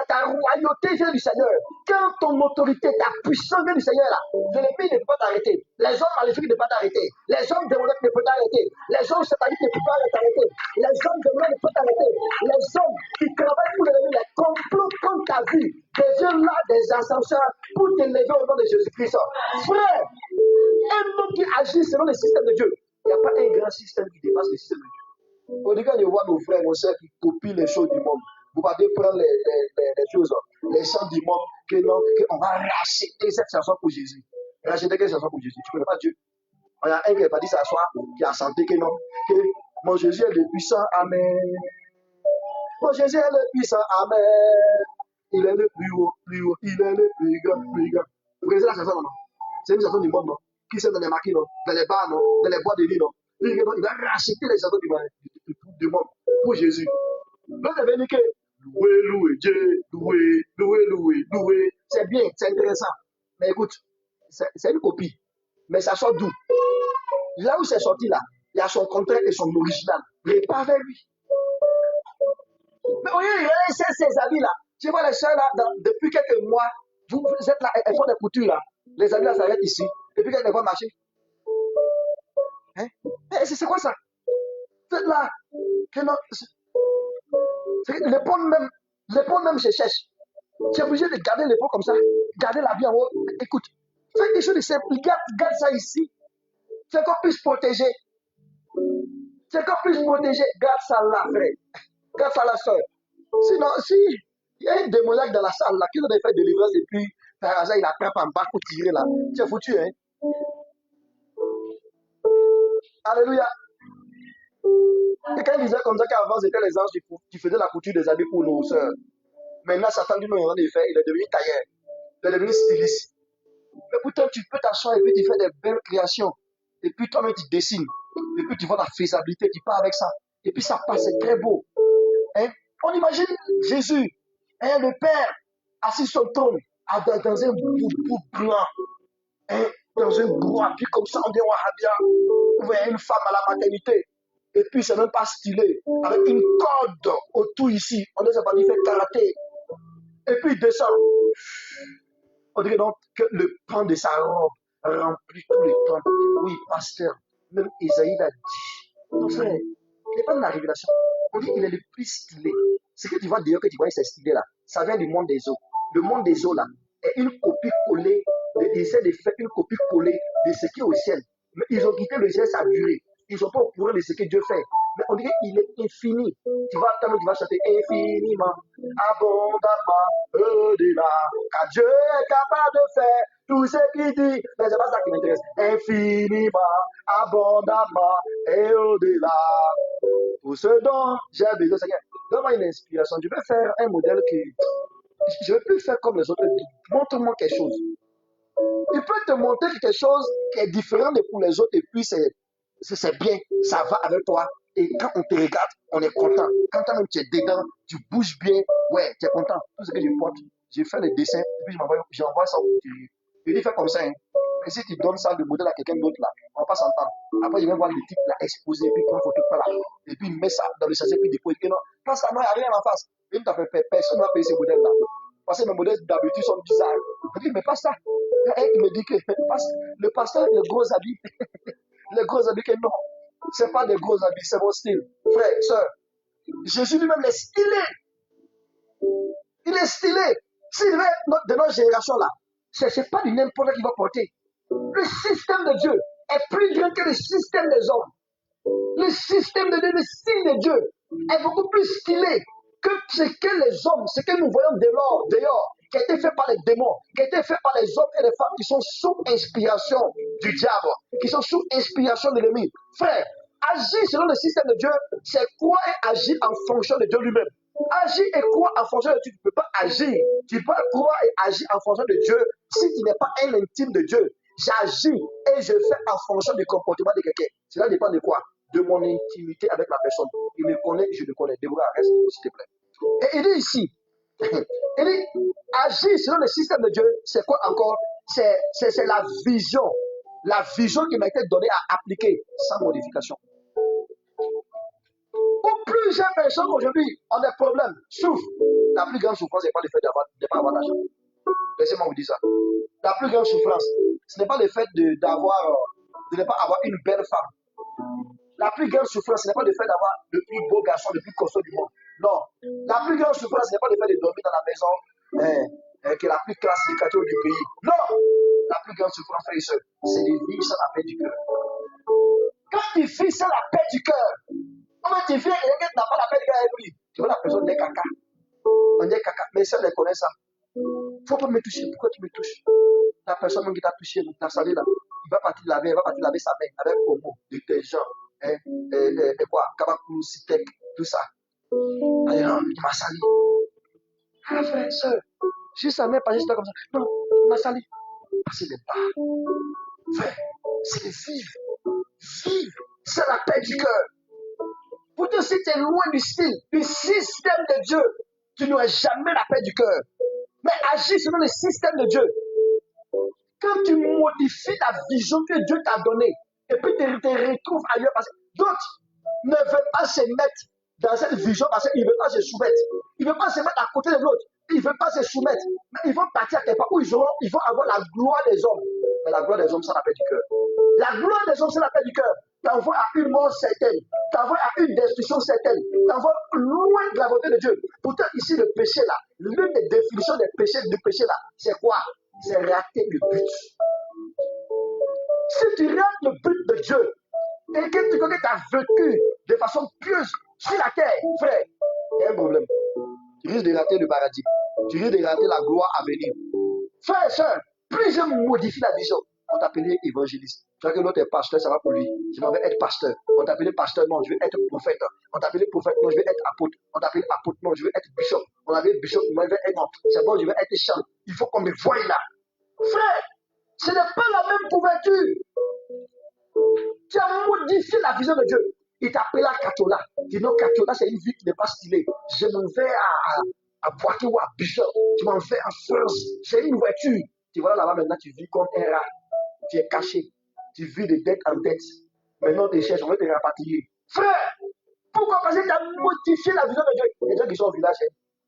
ta royauté vient du Seigneur, quand ton autorité, ta puissance vient du Seigneur, l'ennemi ne peut pas t'arrêter. Les hommes maléfiques ne peuvent pas t'arrêter. Les hommes démoniaques ne peuvent pas t'arrêter. Les hommes sataniques ne peuvent pas t'arrêter. Les hommes démoniaques ne peuvent pas t'arrêter. Les hommes qui travaillent pour l'ennemi, les complots contre ta vie, deviennent là des ascenseurs pour t'élever au nom de Jésus-Christ. Frère, un homme qui agit selon le système de Dieu, il n'y a pas un grand système qui dépasse le système de Dieu. On dit quand on voit nos frères, nos soeurs qui copient les choses du monde, vous allez prendre les choses, les chants du monde, qu'on va racheter cette chanson pour Jésus. Racheter quelle chanson pour Jésus? Tu ne connais pas Dieu? Il y a un qui n'a pas dit s'asseoir, qui a chanté que non, que mon Jésus est le puissant, amen. Mon Jésus est le puissant, amen. Il est le plus haut, il est le plus grand, plus grand. Vous connaissez la chanson, non? C'est une chanson du monde, non? Qui sont dans les maquis, non? Dans les bars, non? Dans les bois de nuit, non? Il va racheter les chansons du monde pour Jésus. Donc, ça veut dire que louer Dieu, louer. C'est bien, c'est intéressant. Mais écoute, c'est une copie. Mais ça sort d'où? Là où c'est sorti là, il y a son contraire et son original. Répare vers lui. Mais au lieu de laisser ces habits là, tu vois les soeurs là, depuis quelques mois, vous êtes là, elles font des coutures là. Les habits là s'arrêtent ici. Depuis qu'elles ne vont marcher. Hein? C'est quoi ça? Vous êtes là. L'épaule même, je cherche. Tu es obligé de garder l'épaule comme ça. Garder l'habit en haut. Écoute, fais quelque chose de simple. Garde ça ici. C'est qu'on puisse protéger. Garde ça là, frère. Garde ça là, soeur. Sinon, si il y a un démoniaque dans la salle là, qui doit faire délivrance et puis par hasard il attrape en bas pour tirer là, tu es foutu, hein. Alléluia. Quelqu'un disait comme ça qu'avant c'était les anges qui faisaient la couture des habits pour nos soeurs. Maintenant, Satan lui-même en effet, il est devenu tailleur, il est devenu styliste. Mais pourtant, tu peux t'asseoir et puis tu fais des belles créations. Et puis toi-même tu dessines. Et puis tu vois la faisabilité, tu pars avec ça. Et puis ça passe, c'est très beau. Hein? On imagine Jésus, hein, le Père, assis sur son trône, dans un bout blanc, hein, dans un bois, puis comme ça, on dit Wahhabia, vous voyez une femme à la maternité, et puis c'est même pas stylé, avec une corde autour ici, on dit c'est pas, il fait karaté, et puis il descend. On dirait donc que le pan de sa robe remplit tous les temples. Oui, pasteur, même Isaïe l'a dit. Mon frère, il n'est pas de la révélation. On dit qu'il est le plus stylé. Ce que tu vois d'ailleurs, que tu vois, c'est stylé là. Ça vient du monde des eaux. Le monde des eaux là est une copie collée. Ils essaient de faire une copie collée de ce qui est au ciel. Mais ils ont quitté le ciel, ça a duré. Ils ne sont pas au courant de ce que Dieu fait. Mais on dirait qu'il est infini. Tu vas attendre, tu vas chanter infiniment, abondamment, au-delà. Car Dieu est capable de faire tout ce qu'il dit. Mais c'est pas ça qui m'intéresse. Infiniment, abondamment et au-delà. Pour ce dont j'ai besoin, Seigneur, donne-moi une inspiration. Je vais faire un modèle qui. Je ne vais plus faire comme les autres. Montre-moi quelque chose. Il peut te montrer quelque chose qui est différent de pour les autres et puis c'est bien, ça va avec toi. Et quand on te regarde, on est content. Quand toi-même tu es dedans, tu bouges bien, ouais, tu es content. Tout ce que je porte, j'ai fait le dessin et puis j'envoie ça au couturier. Je dis fais comme ça, hein. Et si tu donnes ça de modèle à quelqu'un d'autre là, on va pas s'entendre. Après, il va voir le type là exposé, puis prend une photo là, et puis il met ça dans le sachet, puis il dépose. Et non, face à moi, il n'y a rien en face. Il t'a fait personne ne va payer ce modèle là. Parce que mes modèles d'habitude sont bizarres. Je dis, mais pas ça. Il me dit que le pasteur, le gros habit, les gros habits que non, ce n'est pas des gros habits, c'est mon style. Frère, soeur, Jésus lui-même est stylé. Il est stylé. S'il veut être de notre génération là, ce n'est pas du n'importe qui va porter. Le système de Dieu est plus grand que le système des hommes. Le système de Dieu, le style de Dieu est beaucoup plus stylé que ce que les hommes, ce que nous voyons dehors, qui a été fait par les démons, qui a été fait par les hommes et les femmes qui sont sous inspiration du diable, qui sont sous inspiration de l'ennemi. Frère, agir selon le système de Dieu, c'est croire et agir en fonction de Dieu lui-même. Agir et croire en fonction de Dieu, tu ne peux pas agir. Tu peux croire et agir en fonction de Dieu si tu n'es pas un intime de Dieu. J'agis et je fais en fonction du comportement de quelqu'un. Cela dépend de quoi? De mon intimité avec la personne. Il me connaît, je le connais. Déborah, reste s'il te plaît. Et il dit ici, il dit, agir selon le système de Dieu, c'est quoi encore? C'est la vision. La vision qui m'a été donnée à appliquer sans modification. Pour plusieurs personnes aujourd'hui ont des problèmes, souffrent. La plus grande souffrance n'est pas le fait de ne pas avoir d'argent. Laissez-moi vous dire ça. La plus grande souffrance, ce n'est pas le fait de ne pas avoir une belle femme. La plus grande souffrance, ce n'est pas le fait d'avoir le plus beau garçon, le plus costaud du monde. Non. La plus grande souffrance, ce n'est pas le fait de dormir dans la maison qui est la plus classe du quartier du pays. Non. La plus grande souffrance, frère et soeur, c'est de vivre sans la paix du cœur. Quand tu vis sans la paix du cœur, comment tu viens et quelqu'un n'a pas la paix du cœur avec lui? Tu vois la personne des caca. On dit caca, mais ça, elle connaît ça. Il ne faut pas me toucher. Pourquoi tu me touches? La personne qui t'a touché, t'a salé là, il va partir laver sa main avec Omo, détergent, et quoi, Kabakou, Citek, tout ça. Allez, non, il m'a sali. Ah, frère, soeur, juste sa main, pas juste comme ça. Non, il m'a sali. Parce qu'il n'est pas. Frère, c'est de vivre. Vivre, c'est la paix du cœur. Pour dire si tu es loin du style, du système de Dieu, tu n'auras jamais la paix du cœur. Mais agis selon le système de Dieu. Quand tu modifies la vision que Dieu t'a donnée, et puis tu te retrouves ailleurs, parce que d'autres ne veulent pas se mettre dans cette vision parce qu'ils ne veulent pas se soumettre. Ils ne veulent pas se mettre à côté de l'autre. Ils ne veulent pas se soumettre. Mais ils vont partir à quelque part où ils vont avoir la gloire des hommes. Mais la gloire des hommes, c'est la paix du cœur. La gloire des hommes, c'est la paix du cœur. T'envoie à une mort certaine. T'envoie à une destruction certaine. T'envoie loin de la volonté de Dieu. Pourtant, ici, le péché là, l'une des définitions du péché là, c'est quoi? C'est rater le but. Si tu rates le but de Dieu, et que tu as vécu de façon pieuse sur la terre, frère, il y a un problème. Tu risques de rater le paradis. Tu risques de rater la gloire à venir. Frère et soeur, plus je modifie la vision, on t'appelait évangéliste. Tu vois que l'autre est pasteur, ça va pour lui. Je m'en vais être pasteur. On t'appelait pasteur, non, je vais être prophète. On t'appelait prophète, non, je vais être apôtre. On t'appelait apôtre, non, je vais être bishop. On avait bishop, non, je vais être non. C'est bon, je vais être chant. Il faut qu'on me voie là. Frère, ce n'est pas la même couverture. Tu as modifié la vision de Dieu. Il t'appelle à Katola. Il dit non, Katola, c'est une vie qui n'est pas stylée. Je m'en vais à Boaké ou à Bishop. Tu m'en vais en France. C'est une voiture. Tu vois là-bas maintenant, tu vis comme un rat. Tu es caché. Tu vis de dette en dette. Maintenant, tu cherches, on va te rapatrier. Frère, pourquoi? Parce que tu as modifié la vision de Dieu. Les gens qui sont au village,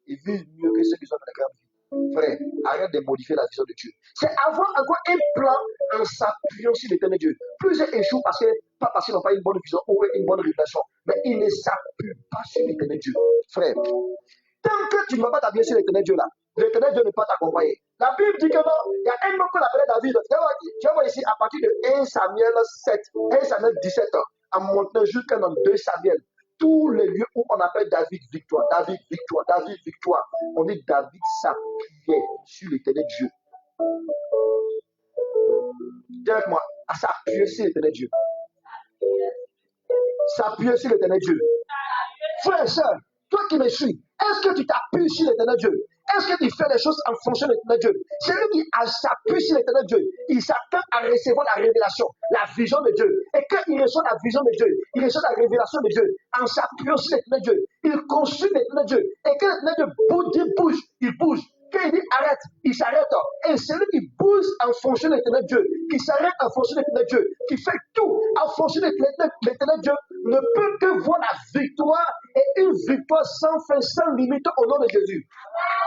ils vivent mieux que ceux qui sont dans la grande ville. Frère, arrête de modifier la vision de Dieu. C'est avoir encore un plan en s'appuyant sur l'éternel Dieu. Plusieurs échouent pas parce qu'ils n'ont pas une bonne vision ou une bonne révélation, mais ils ne s'appuient pas sur l'éternel Dieu. Frère, tant que tu ne vas pas t'appuyer sur l'éternel Dieu là, l'éternel Dieu ne peut pas t'accompagner. La Bible dit que non, il y a un homme qu'on appelait David. Tu vas voir ici, à partir de 1 Samuel 7, 1 Samuel 17, en montant jusqu'à 2 Samuel, tous les lieux où on appelle David victoire, David victoire, David victoire, on dit David s'appuyait sur l'éternel Dieu. Dis avec moi, à s'appuyer sur l'éternel Dieu. S'appuyer sur l'éternel Dieu. Frère et soeur, toi qui me suis, est-ce que tu t'appuies sur l'éternel Dieu? Est-ce que tu fais les choses en fonction de l'éternel Dieu? Celui qui s'appuie sur l'éternel Dieu, il s'attend à recevoir la révélation, la vision de Dieu. Et quand il reçoit la vision de Dieu, il reçoit la révélation de Dieu, en s'appuyant sur l'éternel Dieu, il construit l'éternel Dieu. Et quand l'éternel Dieu bouge, il bouge. Quand il dit arrête, il s'arrête. Et celui qui bouge en fonction de l'éternel Dieu, qui s'arrête en fonction de l'éternel Dieu, qui fait tout en fonction de l'éternel Dieu, ne peut que voir la victoire et une victoire sans fin, sans limite au nom de Jésus.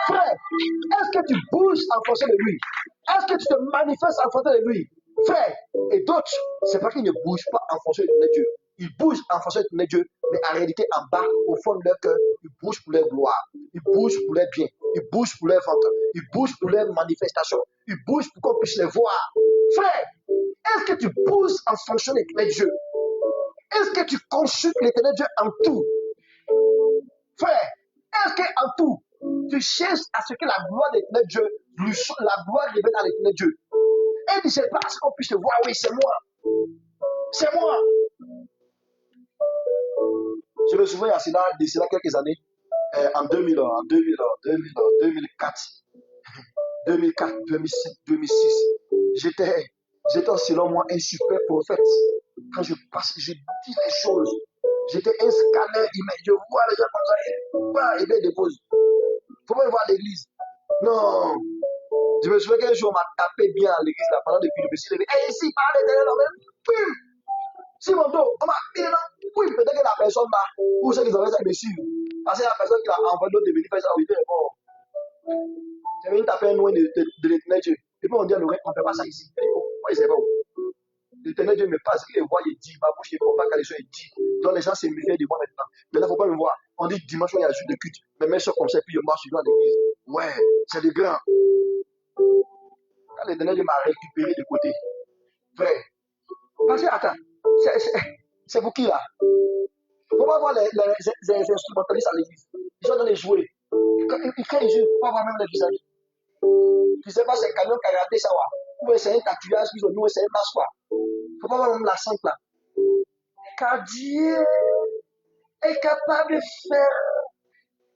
Frère, est-ce que tu bouges en fonction de lui? Est-ce que tu te manifestes en fonction de lui? Frère, et d'autres, c'est pas qu'ils ne bougent pas en fonction de Dieu. Ils bougent en fonction de Dieu, mais en réalité, en bas, au fond de leur cœur, ils bougent pour leur gloire, ils bougent pour leur bien, ils bougent pour leur ventre, ils bougent pour leur manifestation, ils bougent pour qu'on puisse les voir. Frère, est-ce que tu bouges en fonction de Dieu? Est-ce que tu consultes l'éternel Dieu en tout? Frère, est-ce qu'en tout, tu cherches à ce que la gloire de l'éternel Dieu, la gloire révèle à l'éternel Dieu? Et il ne sait pas à ce qu'on puisse te voir, oui, c'est moi. C'est moi. Je me souviens de cela quelques années, en 2000, en 2004, 2004, 2005, 2006. J'étais selon moi un super prophète. Quand je passe, je dis les choses. J'étais un scanner, je vois les gens comme ça, et bien dépose. Il ne faut pas me voir à l'église. Non. Je me souviens qu'un jour, on m'a tapé bien à l'église, là, pendant depuis le me suis levé. Et ici, parle d'éternel, même. Si mon dos, on m'a dit non. Oui, peut-être que la personne là, ou ceux qui ont fait ça, me suivent. Parce que la personne qui a envoyé l'autre de venir faire ça, oui, c'est bon. C'est venu taper un loin de l'éternel Dieu. Et puis on dit à l'oreille, on ne fait pas ça ici. Oui, c'est bon. L'éternel Dieu me passe, il les voit, il dit, ma bouche n'est pas quand les gens, il dit. Donc les gens se méfient de moi maintenant. Maintenant, il ne faut pas me voir. On dit dimanche, il y a un jour de culte. Mais mes soeurs comme ça, puis je marche sur l'église. Ouais, c'est de grand. Quand l'éternel Dieu m'a récupéré de côté. Frère. Parce que, attends, c'est pour qui là? Il ne faut pas voir les instrumentalistes à l'église. Ils sont dans les jouets. Quand ils jouent, il ne faut pas voir même les visages. Tu ne sais pas, c'est un camion qui a raté ça. Ou c'est un tatouage, ou c'est un masque. Il ne faut pas voir même la sainte là. Car Dieu est capable de faire.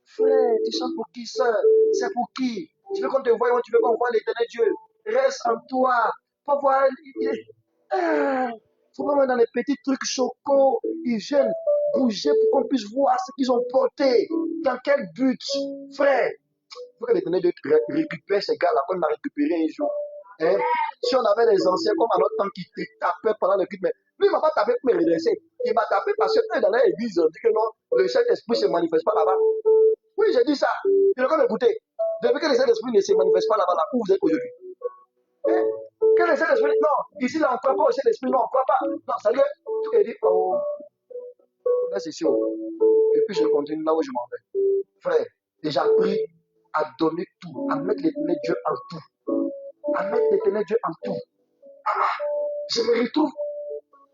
Frère, tu sens pour qui ça? C'est pour qui? Tu veux qu'on te voie, tu veux qu'on voit l'éternel Dieu. Reste en toi. Pas voir. Il faut pas voir dans les petits trucs chocos. Ils gênent. bouger pour qu'on puisse voir ce qu'ils ont porté. Dans quel but? Frère, il faut que l'Éternel récupère ces gars-là qu'on a récupérés un jour. Hein? Si on avait des anciens comme à notre temps qui tapaient pendant le culte, mais lui, il ne m'a pas tapé pour me redresser. Il m'a tapé parce que dans l'église, on dit que non, le Saint-Esprit ne se manifeste pas là-bas. Oui, j'ai dit ça. Il est comme écouter. Depuis que le Saint-Esprit ne se manifeste pas là-bas, là où vous êtes aujourd'hui. Hein? Que le Saint-Esprit, non, ici là, on ne croit pas au Saint-Esprit, non, on ne croit pas. Non, ça lui est dit, oh, là c'est sûr. Et puis je continue là où je m'en vais. Frère, j'ai appris à donner tout, à mettre l'éternel Dieu en tout. À mettre l'éternel Dieu en tout. Ah, je me retrouve.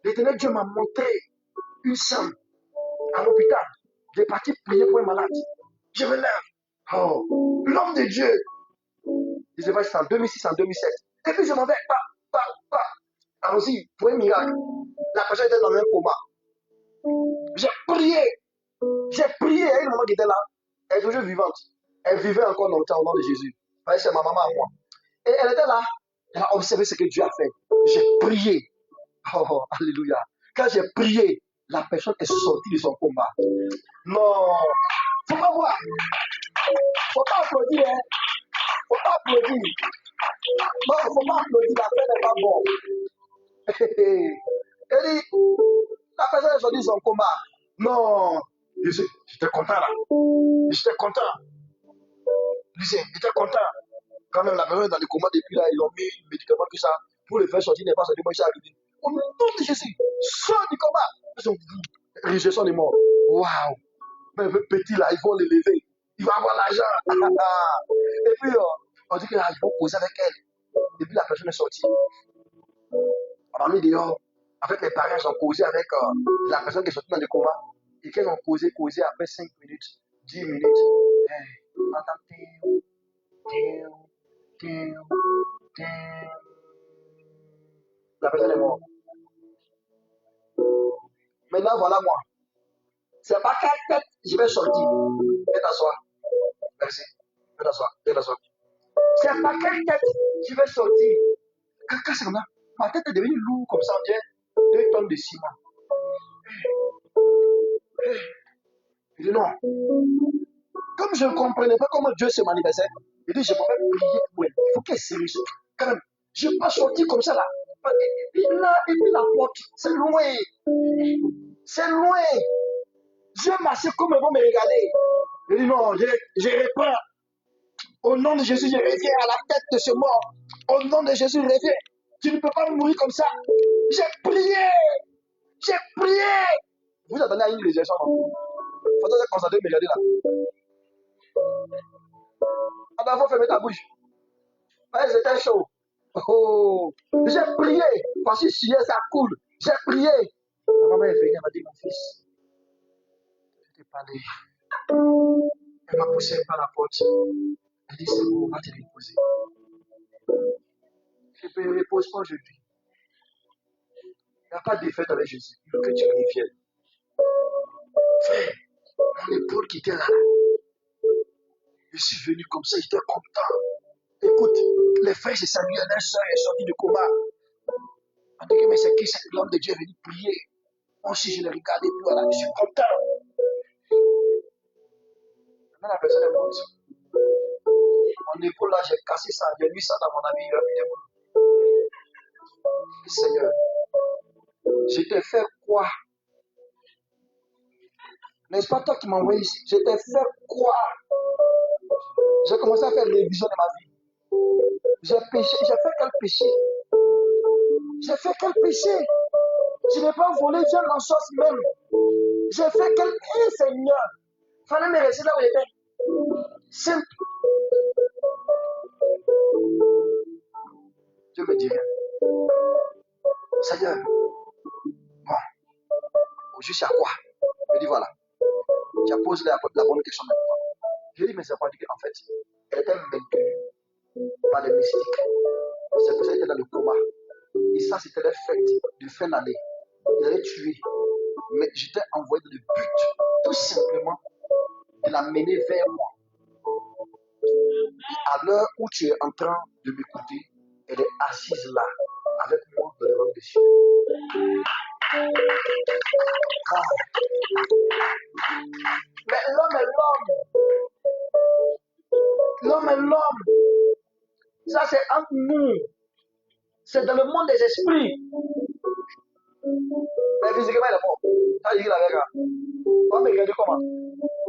L'éternel Dieu m'a montré une somme à l'hôpital. J'ai parti prier pour un malade. Je me lève. Oh, l'homme de Dieu. Je sais pas si c'est en 2006, en 2007. Et puis je m'en vais. Allons-y, pour un miracle. La personne était dans le même coma. J'ai prié. J'ai prié. Il y a une maman qui était là. Elle est toujours vivante. Elle vivait encore longtemps au nom de Jésus. C'est ma maman à moi. Et elle était là. Elle a observé ce que Dieu a fait. J'ai prié. Oh, alléluia. Quand j'ai prié, la personne est sortie de son combat. Non. Faut pas voir. Faut pas applaudir. Hein. Faut pas applaudir. Non, faut pas applaudir. La peine n'est pas bonne. Elle dit, la personne est sortie de son combat. Non. J'étais content là. J'étais content. J'étais content. Quand même la personne est dans le coma depuis là, ils ont mis le médicament, tout ça. Pour le faire sortir, n'est pas sorti. Moi, je suis arrivé. Au nom de Jésus, sors du coma. Ils ont réjection des morts. Waouh. Mais le petit là, ils vont l'élever. Il va avoir l'argent. Et puis, on dit que là, ils vont causer avec elle. Et puis la personne est sortie. On m'a mis dehors. En fait, les parents ont causé avec la personne qui est sortie dans le coma. Et qu'ils ont causé après 5 minutes, 10 minutes. Hey, la personne est morte. Maintenant, voilà moi. C'est pas quelle tête je vais sortir. Viens t'asseoir. Merci. Viens t'asseoir. Viens t'asseoir. C'est pas quelle tête je vais sortir. Quand c'est comme ça, ma tête est devenue lourde comme ça, on dirait 2 tonnes de ciment. Je dis non. Comme je ne comprenais pas comment Dieu se manifestait, je dis je peux pas prier pour elle. Il faut qu'elle se réussisse. Quand même, je ne peux pas sortir comme ça là. Et puis là, et puis la porte, c'est loin. C'est loin. Dieu marchait comme ils vont me regarder. Je dis non, je reprends. Au nom de Jésus, je reviens à la tête de ce mort. Au nom de Jésus, je reviens. Tu ne peux pas mourir comme ça. J'ai prié. J'ai prié. Vous attendez à une résurrection. Il faut être concentré, me regarder là. Alors, il faut fermer ta bouche. Ouais, c'était chaud. Oh, j'ai prié. Parce que si ça coule. J'ai prié. La maman est venue, elle m'a dit, mon fils, je t'ai parlé. Elle m'a poussé par la porte. Elle dit, c'est bon, on va te reposer. Je ne me repose pas aujourd'hui. Il n'y a pas de défaite avec Jésus. Il faut que tu reviennes. Frère, mon épaule qui était là. Je suis venu comme ça, j'étais content. Écoute, les frères se saluaient, leur soeur est sortie du coma. On dit que mais c'est qui cet homme de Dieu est venu prier. Moi aussi, je l'ai regardé, puis voilà, je suis content. Maintenant, la personne est morte. Mon épaule là, j'ai cassé ça, j'ai mis ça dans mon habit. Seigneur, je t'ai fait quoi? N'est-ce pas toi qui m'as envoyé ici? Je t'ai fait quoi? J'ai commencé à faire révision de ma vie. J'ai péché. J'ai fait quel péché? J'ai fait quel péché? Je n'ai pas volé, Dieu m'en sauce même. J'ai fait quel péché, Seigneur? Il fallait me rester là où j'étais. Simple. Dieu me dit rien. Seigneur, bon, je suis à quoi? Je dis voilà. Tu as posé la bonne question maintenant. Je dis mais c'est pas dit qu'en fait, elle était maintenue par les mystiques. C'est pour ça qu'elle était dans le coma. Et ça, c'était les fêtes de fin d'année. Ils allaient tuer. Mais j'étais envoyé dans le but, tout simplement, de la mener vers moi. Et à l'heure où tu es en train de m'écouter, elle est assise là, avec moi dans le roc des cieux. Ah. Mais l'homme est l'homme. L'homme est l'homme. Ça, c'est entre nous. C'est dans le monde des esprits. Mais physiquement, il est mort. Ça, il dit la vérité. On va me regarder comment.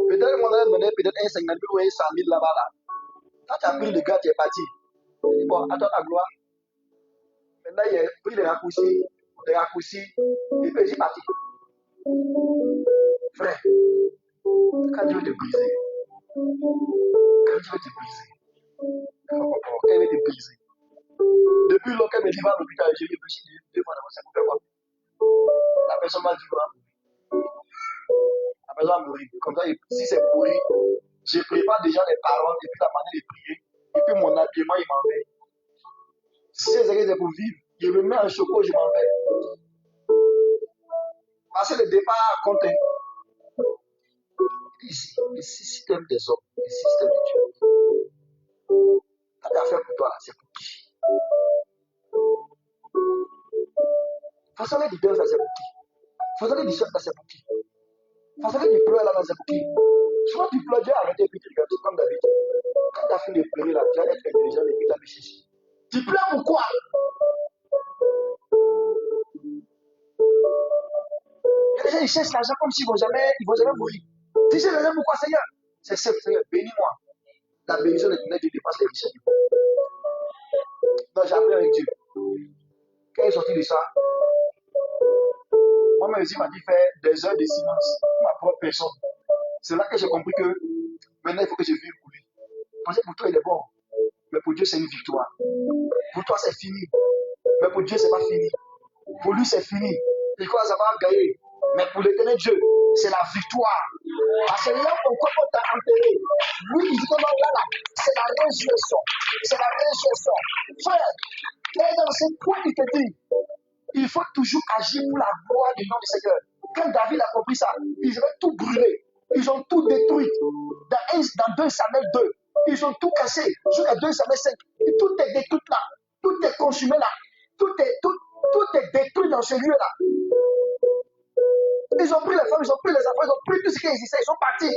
Peut-être qu'on allait donner peut-être un 50 000 ou un 100 000 là-bas. Là. Quand tu as pris le gars, tu es parti. Il dit, bon, attends ta gloire. Maintenant, il a pris les raccourcis. Les raccourcis. Il peut dire parti. Frère, quand Dieu veut te briser, quand Dieu veut te briser, quand il veut te briser, depuis lors qu'elle me dit va à l'hôpital, j'ai réfléchi 2 fois d'avant, ça me fait quoi? La personne m'a dit quoi? La personne a mouru. Comme ça, si c'est mourir, je prépare déjà les paroles et puis la manière de prier. Et puis mon habillement, il m'en fait. Si c'est pour vivre, je me mets en choco, je m'en vais. Parce que le départ compte. Ici, le système des hommes, le système de Dieu. Quand tu as fait pour toi, c'est pour qui? Façonner du deuil, c'est pour qui? Façonner du chef, c'est pour qui? Façonner du pleur, là, c'est pour qui? Souvent, tu pleures, Dieu a arrêté et puis tu regardes, c'est comme David. Quand tu as fini de pleurer, là, tu vas être intelligent et puis tu as réfléchi. Tu pleures pourquoi? Il y a des gens qui cherchent l'argent comme s'ils ne vont jamais mourir. Tu sais l'argent pourquoi, Seigneur? C'est simple, Seigneur, bénis-moi. La bénédiction de Dieu dépasse les richesses du monde. Donc j'ai appris avec Dieu. Quand il est sorti de ça, moi-même aussi m'a dit faire des heures de silence pour ma propre personne. C'est là que j'ai compris que maintenant il faut que je vive pour lui. Parce que pour toi il est bon, mais pour Dieu c'est une victoire. Pour toi c'est fini, mais pour Dieu c'est pas fini. Pour lui c'est fini. Il croit avoir gagné. Mais pour l'éternel Dieu, c'est la victoire. Parce que là, on t'a enterré. Lui, il dit que non, là, c'est la résurrection. C'est la résurrection. Frère, et dans ce point, il te dit, il faut toujours agir pour la gloire du nom du Seigneur. Quand David a compris ça, ils avaient tout brûlé. Ils ont tout détruit. Dans 2 Samuel 2, ils ont tout cassé. Jusqu'à 2 Samuel 5. Et tout est détruit là. Tout est consumé là. Tout est détruit dans ce lieu-là. Ils ont pris les femmes, ils ont pris les enfants, ils ont pris tout ce qui existait, ils sont partis.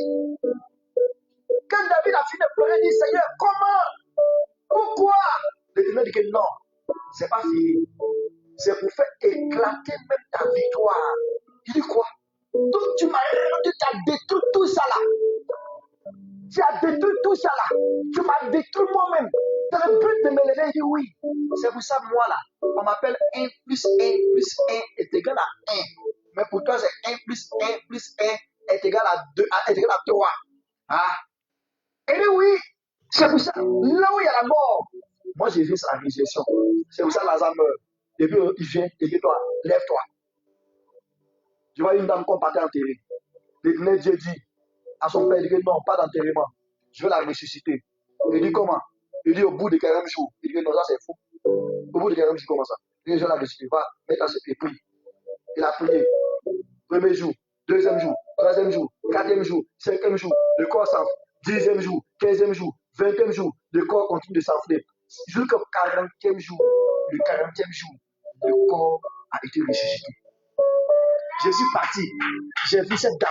Quand David a fini de pleurer, il dit, Seigneur, comment? Pourquoi? L'Éternel dit que non, c'est pas fini. C'est pour faire éclater même ta victoire. Il dit quoi? Donc tu m'as rendu, tu as détruit tout ça là. Tu as détruit tout ça là. Tu m'as détruit moi-même. Tu as le but de me lever, il dit oui. C'est pour ça, moi là, on m'appelle 1 plus 1 plus 1 est égal à 1. Mais pour toi, c'est 1 plus 1 plus 1 est égal à 2, est égal à 3. Ah. Et bien oui, c'est pour ça, là où il y a la mort, moi j'ai vu sa résurrection. C'est pour ça que Lazare meurt. Et puis il vient, et dit toi, lève-toi. Je vois une dame qu'on partait enterrer. L'éternel Dieu dit à son père, il dit non, pas d'enterrement. Je vais la ressusciter. Il dit comment? Il dit au bout de 40 jours. Il dit non, ça c'est fou. Au bout de 40 jours, comment ça? Il dit je vais la ressusciter. Va, mets à ses pieds, prie. Il a prié. Premier jour, deuxième jour, troisième jour, quatrième jour, cinquième jour, le corps s'enfle. 10e jour, 15e jour, 20e jour, le corps continue de s'enfler. Jusqu'au 40e jour, le 40e jour, le corps a été ressuscité. Je suis parti, j'ai vu cette dame.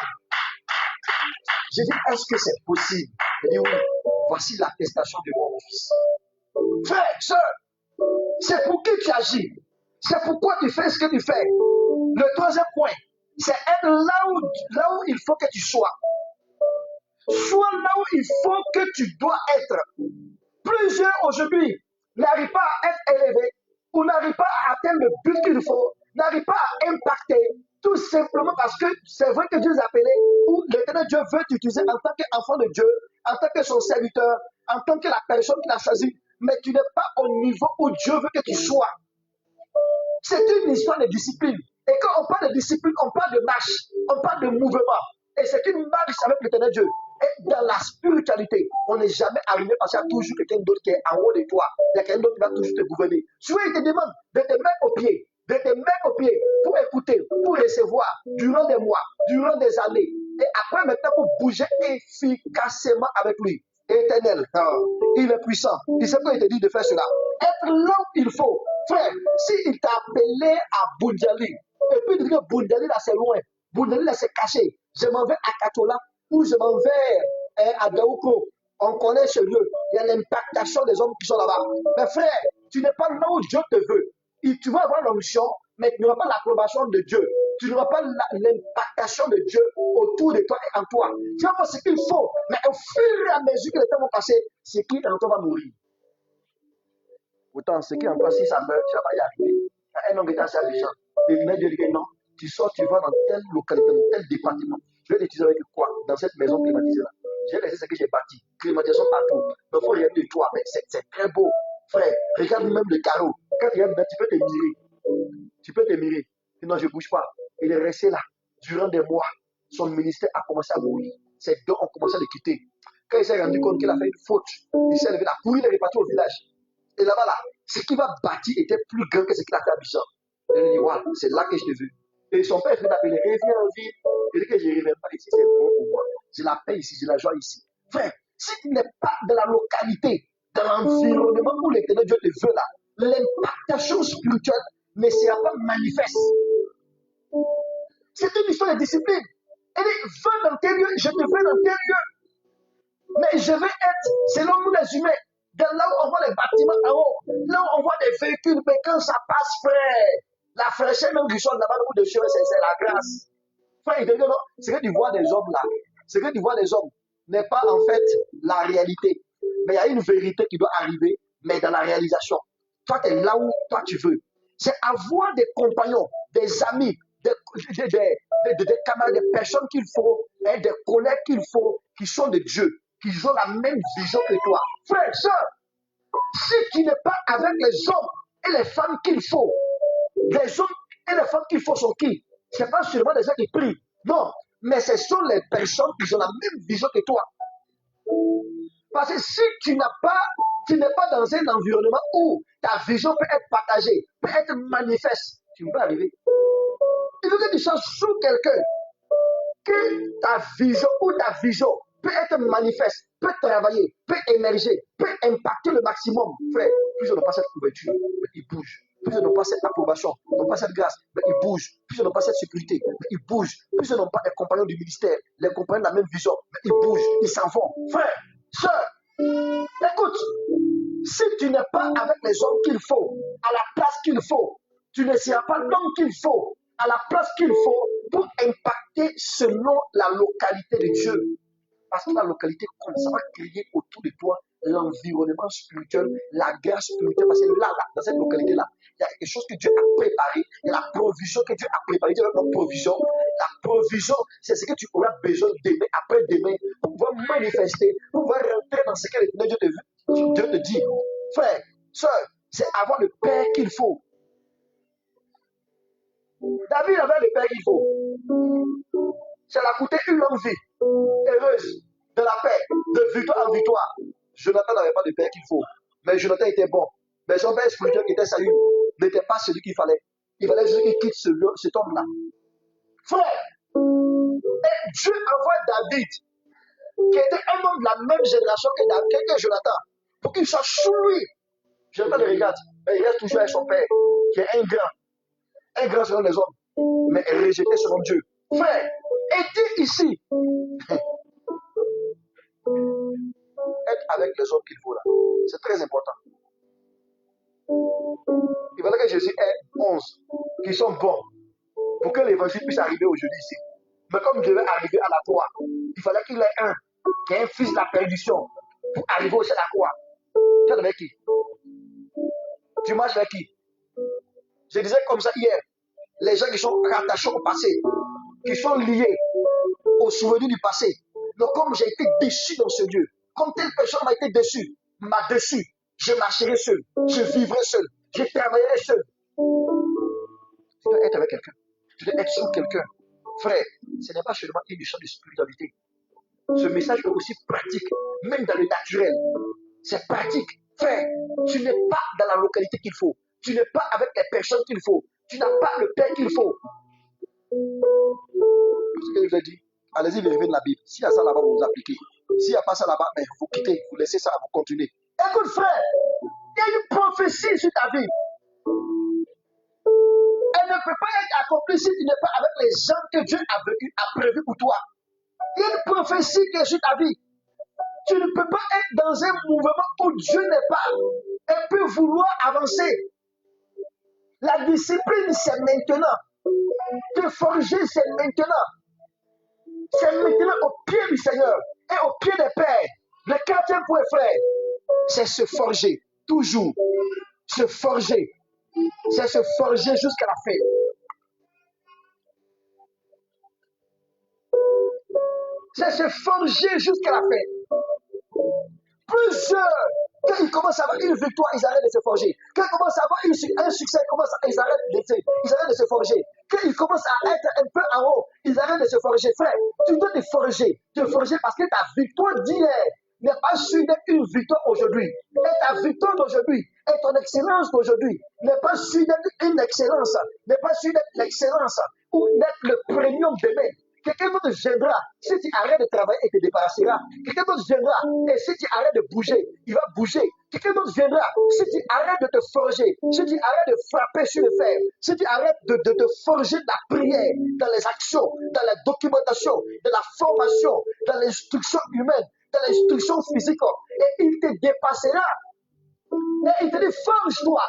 J'ai dit, est-ce que c'est possible? Elle dit oui, voici l'attestation de mon fils. Frère, soeur, c'est pour qui tu agis. C'est pourquoi tu fais ce que tu fais. Le troisième point, c'est être là où il faut que tu sois. Sois là où il faut que tu dois être. Plusieurs aujourd'hui n'arrivent pas à être élevés ou n'arrivent pas à atteindre le but qu'il faut, n'arrivent pas à impacter, tout simplement parce que c'est vrai que Dieu les a appelés, ou l'éternel Dieu veut t'utiliser en tant qu'enfant de Dieu, en tant que son serviteur, en tant que la personne qu'il a choisie, mais tu n'es pas au niveau où Dieu veut que tu sois. C'est une histoire de discipline. Et quand on parle de discipline, on parle de marche, on parle de mouvement. Et c'est une marche avec l'éternel Dieu. Et dans la spiritualité, on n'est jamais arrivé parce qu'il y a toujours quelqu'un d'autre qui est en haut de toi. Il y a quelqu'un d'autre qui va toujours te gouverner. Soit il te demande de te mettre au pied, pour écouter, pour recevoir, durant des mois, durant des années. Et après, maintenant, pour bouger efficacement avec lui. Éternel, il est puissant. Il sait quoi il te dit de faire cela. Être là où il faut. Frère, s'il t'a appelé à Boundjali, et puis il dit que Boundjali là c'est loin, Boundjali là c'est caché, je m'en vais à Katola ou je m'en vais à Daouko, on connaît ce lieu, il y a l'impactation des hommes qui sont là-bas. Mais frère, tu n'es pas là où Dieu te veut. Tu vas avoir l'onction, mais tu n'auras pas l'approbation de Dieu. Tu n'auras pas l'impactation de Dieu autour de toi et en toi. Tu vas voir ce qu'il faut, mais au fur et à mesure que les temps vont passer, ce qui est en toi va mourir. Autant ce qui est en toi, si ça meurt, tu ne vas pas y arriver. Il y a un homme qui est assez Abidjan. Et Dieu dit non, tu sors, tu vas dans telle localité, dans tel département. Je vais l'utiliser avec quoi? Dans cette maison climatisée là. J'ai laissé ce que j'ai bâti. Climatisation partout. Il faut rien de toi, mais c'est très beau. Frère, regarde même le carreau. Quand tu regardes, tu peux te mirer. Tu peux te mirer. Sinon, je ne bouge pas. Il est resté là durant des mois. Son ministère a commencé à mourir. Ses dons ont commencé à le quitter. Quand il s'est rendu compte qu'il a fait une faute, il s'est levé, il a couru, il est reparti au village. Et là-bas, là, ce qu'il va bâtir était plus grand que ce qu'il a fait à Abidjan. Il a dit, wow, c'est là que je te veux. Et son père est appelé, reviens en ville. Il dit que je ne reviens pas ici, c'est bon pour moi. J'ai la paix ici, j'ai la joie ici. Frère, si tu n'es pas dans la localité, dans l'environnement où l'éternel Dieu te veut là, l'impactation spirituelle ne sera pas manifeste. C'est une histoire de discipline. Elle dit, va dans tes lieux, je te veux dans tes lieux. Mais je vais être, selon nous les humains, là où on voit les bâtiments en haut, là où on voit des véhicules, mais quand ça passe, frère, la fraîcheur même du sol là-bas, beaucoup de choses, c'est la grâce. Frère, il dit non, ce que tu vois des hommes là, ce que tu vois des hommes n'est pas en fait la réalité. Mais il y a une vérité qui doit arriver, mais dans la réalisation. Toi, tu es là où toi tu veux. C'est avoir des compagnons, des amis, des camarades, des personnes qu'il faut, hein, des collègues qu'il faut, qui sont de Dieu, qui ont la même vision que toi. Frère, soeur, si tu n'es pas avec les hommes et les femmes qu'il faut, les hommes et les femmes qu'il faut sont qui? Ce n'est pas seulement des gens qui prient. Non, mais ce sont les personnes qui ont la même vision que toi. Parce que si tu n'es pas dans un environnement où ta vision peut être partagée, peut être manifeste, tu ne peux pas arriver. Il faut que tu sois sous quelqu'un, que ta vision peut être manifeste, peut travailler, peut émerger, peut impacter le maximum. Frère, plus on n'a pas cette couverture, il bouge. Plus ils n'ont pas cette approbation, n'ont pas cette grâce, mais ils bougent. Plus ils n'ont pas cette sécurité, mais ils bougent. Plus ils n'ont pas les compagnons du ministère, les compagnons de la même vision, mais ils bougent, ils s'en vont. Frère, soeur, écoute, si tu n'es pas avec les hommes qu'il faut, à la place qu'il faut, tu ne seras pas l'homme qu'il faut, à la place qu'il faut, pour impacter selon la localité de Dieu. Parce que la localité, ça va créer autour de toi l'environnement spirituel, la grâce spirituelle. Parce que là, dans cette localité-là, il y a quelque chose que Dieu a préparé. Il y a la provision que Dieu a préparée. Dieu a notre provision. La provision, c'est ce que tu auras besoin demain, après-demain, pour pouvoir manifester, pour pouvoir rentrer dans ce que Dieu te dit. Frère, soeur, c'est avoir le Père qu'il faut. David avait le Père qu'il faut. Ça l'a coûté une longue vie, heureuse, de la paix, de victoire en victoire. Jonathan n'avait pas le Père qu'il faut. Mais Jonathan était bon. Mais son père spirituel qui était Saül n'était pas celui qu'il fallait. Il fallait juste qu'il quitte cet homme-là. Frère, et Dieu envoie David, qui était un homme de la même génération que Jonathan, pour qu'il soit sous lui. Jonathan le regarde, mais il reste toujours avec son père, qui est un grand selon les hommes, mais rejeté selon Dieu. Frère, et dit ici, être avec les hommes qu'il faut là, c'est très important. Il fallait que Jésus ait 11 qui sont bons pour que l'évangile puisse arriver aujourd'hui ici. Mais comme Dieu devait arriver à la croix, il fallait qu'il ait un qui est un fils de la perdition pour arriver aussi à la croix. Tu es avec qui? Tu marches avec qui? Je disais comme ça hier, les gens qui sont rattachés au passé, qui sont liés aux souvenirs du passé. Donc comme j'ai été déçu dans ce Dieu, comme telle personne m'a été déçue, je marcherai seul, je vivrai seul, je travaillerai seul. Tu dois être avec quelqu'un, tu dois être sous quelqu'un. Frère, ce n'est pas seulement une histoire de spiritualité. Ce message est aussi pratique, même dans le naturel. C'est pratique. Frère, tu n'es pas dans la localité qu'il faut. Tu n'es pas avec les personnes qu'il faut. Tu n'as pas le Père qu'il faut. Ce que je vous ai dit, allez-y, vérifiez de la Bible. S'il y a ça là-bas, vous vous appliquez. S'il n'y a pas ça là-bas, ben, vous quittez, vous laissez ça, vous continuez. Écoute, frère, il y a une prophétie sur ta vie. Elle ne peut pas être accomplie si tu n'es pas avec les gens que Dieu a prévus pour toi. Il y a une prophétie qui est sur ta vie. Tu ne peux pas être dans un mouvement où Dieu n'est pas et peut vouloir avancer. La discipline, c'est maintenant. Te forger, c'est maintenant. C'est maintenant au pied du Seigneur et au pied des pères. Le quatrième point, frère, c'est se forger. Toujours. Se forger. C'est se forger jusqu'à la fin. C'est se forger jusqu'à la fin. Plusieurs, quand ils commencent à avoir une victoire, ils arrêtent de se forger. Quand ils commencent à avoir un succès, ils arrêtent de se forger. Quand ils commencent à être un peu en haut, ils arrêtent de se forger. Frère, tu dois te forger parce que ta victoire d'hier n'est pas sûre d'être une victoire aujourd'hui. Et ta victoire d'aujourd'hui et ton excellence d'aujourd'hui n'est pas sûre d'être une excellence, n'est pas sûre d'être l'excellence ou d'être le premium demain. Quelqu'un d'autre viendra. Si tu arrêtes de travailler, il te débarrassera. Quelqu'un d'autre viendra. Et si tu arrêtes de bouger, il va bouger. Quelqu'un d'autre viendra. Si tu arrêtes de te forger, si tu arrêtes de frapper sur le fer, si tu arrêtes de te forger de la prière, dans les actions, dans la documentation, dans la formation, dans l'instruction humaine, dans l'instruction physique, et il te dépassera. Et il te dit, forge-toi.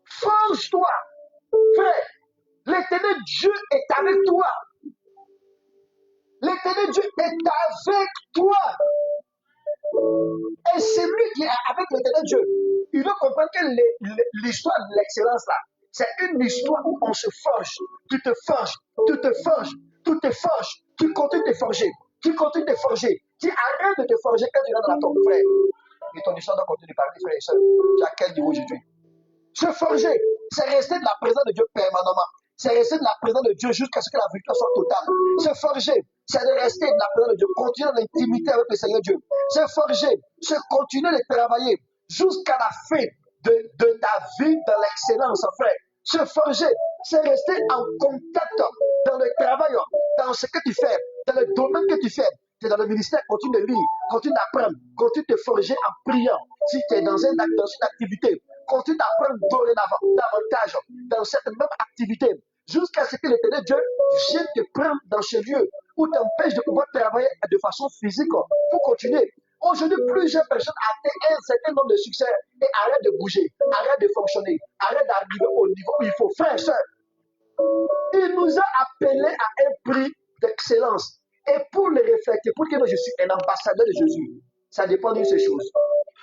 Forge-toi. Frère, l'éternel Dieu est avec toi. L'éternel Dieu est avec toi. Et c'est lui qui est avec l'éternel Dieu. Il doit comprendre que l'histoire de l'excellence là, c'est une histoire où on se forge. Tu te forges, tu te forges, tu te forges, tu continues de te forger, tu continues de te forger. Tu arrêtes de te forger quand tu es dans la tombe, frère. Et ton histoire doit continuer de parler, frère et soeur. Tu as quel niveau aujourd'hui? Se forger, c'est rester de la présence de Dieu permanemment. C'est rester de la présence de Dieu jusqu'à ce que la victoire soit totale. Se forger, c'est de rester de la présence de Dieu, continuer l'intimité avec le Seigneur Dieu. Se forger, c'est continuer de travailler jusqu'à la fin de ta vie dans l'excellence, frère. Se forger, c'est rester en contact dans le travail, dans ce que tu fais, dans le domaine que tu fais. Tu es dans le ministère, continue de lire, continue d'apprendre, continue de te forger en priant. Si tu es dans une activité, continue d'apprendre dorénavant, davantage dans cette même activité, jusqu'à ce que l'éternel Dieu vienne te prendre dans ce lieu où t'empêche de pouvoir travailler de façon physique pour continuer. Aujourd'hui, plusieurs personnes atteignent un certain nombre de succès et arrêtent de bouger, arrêtent de fonctionner, arrêtent d'arriver au niveau où il faut. Frère, soeur, il nous a appelés à un prix d'excellence. Et pour le refléter, pour que moi je suis un ambassadeur de Jésus, ça dépend d'une seule chose.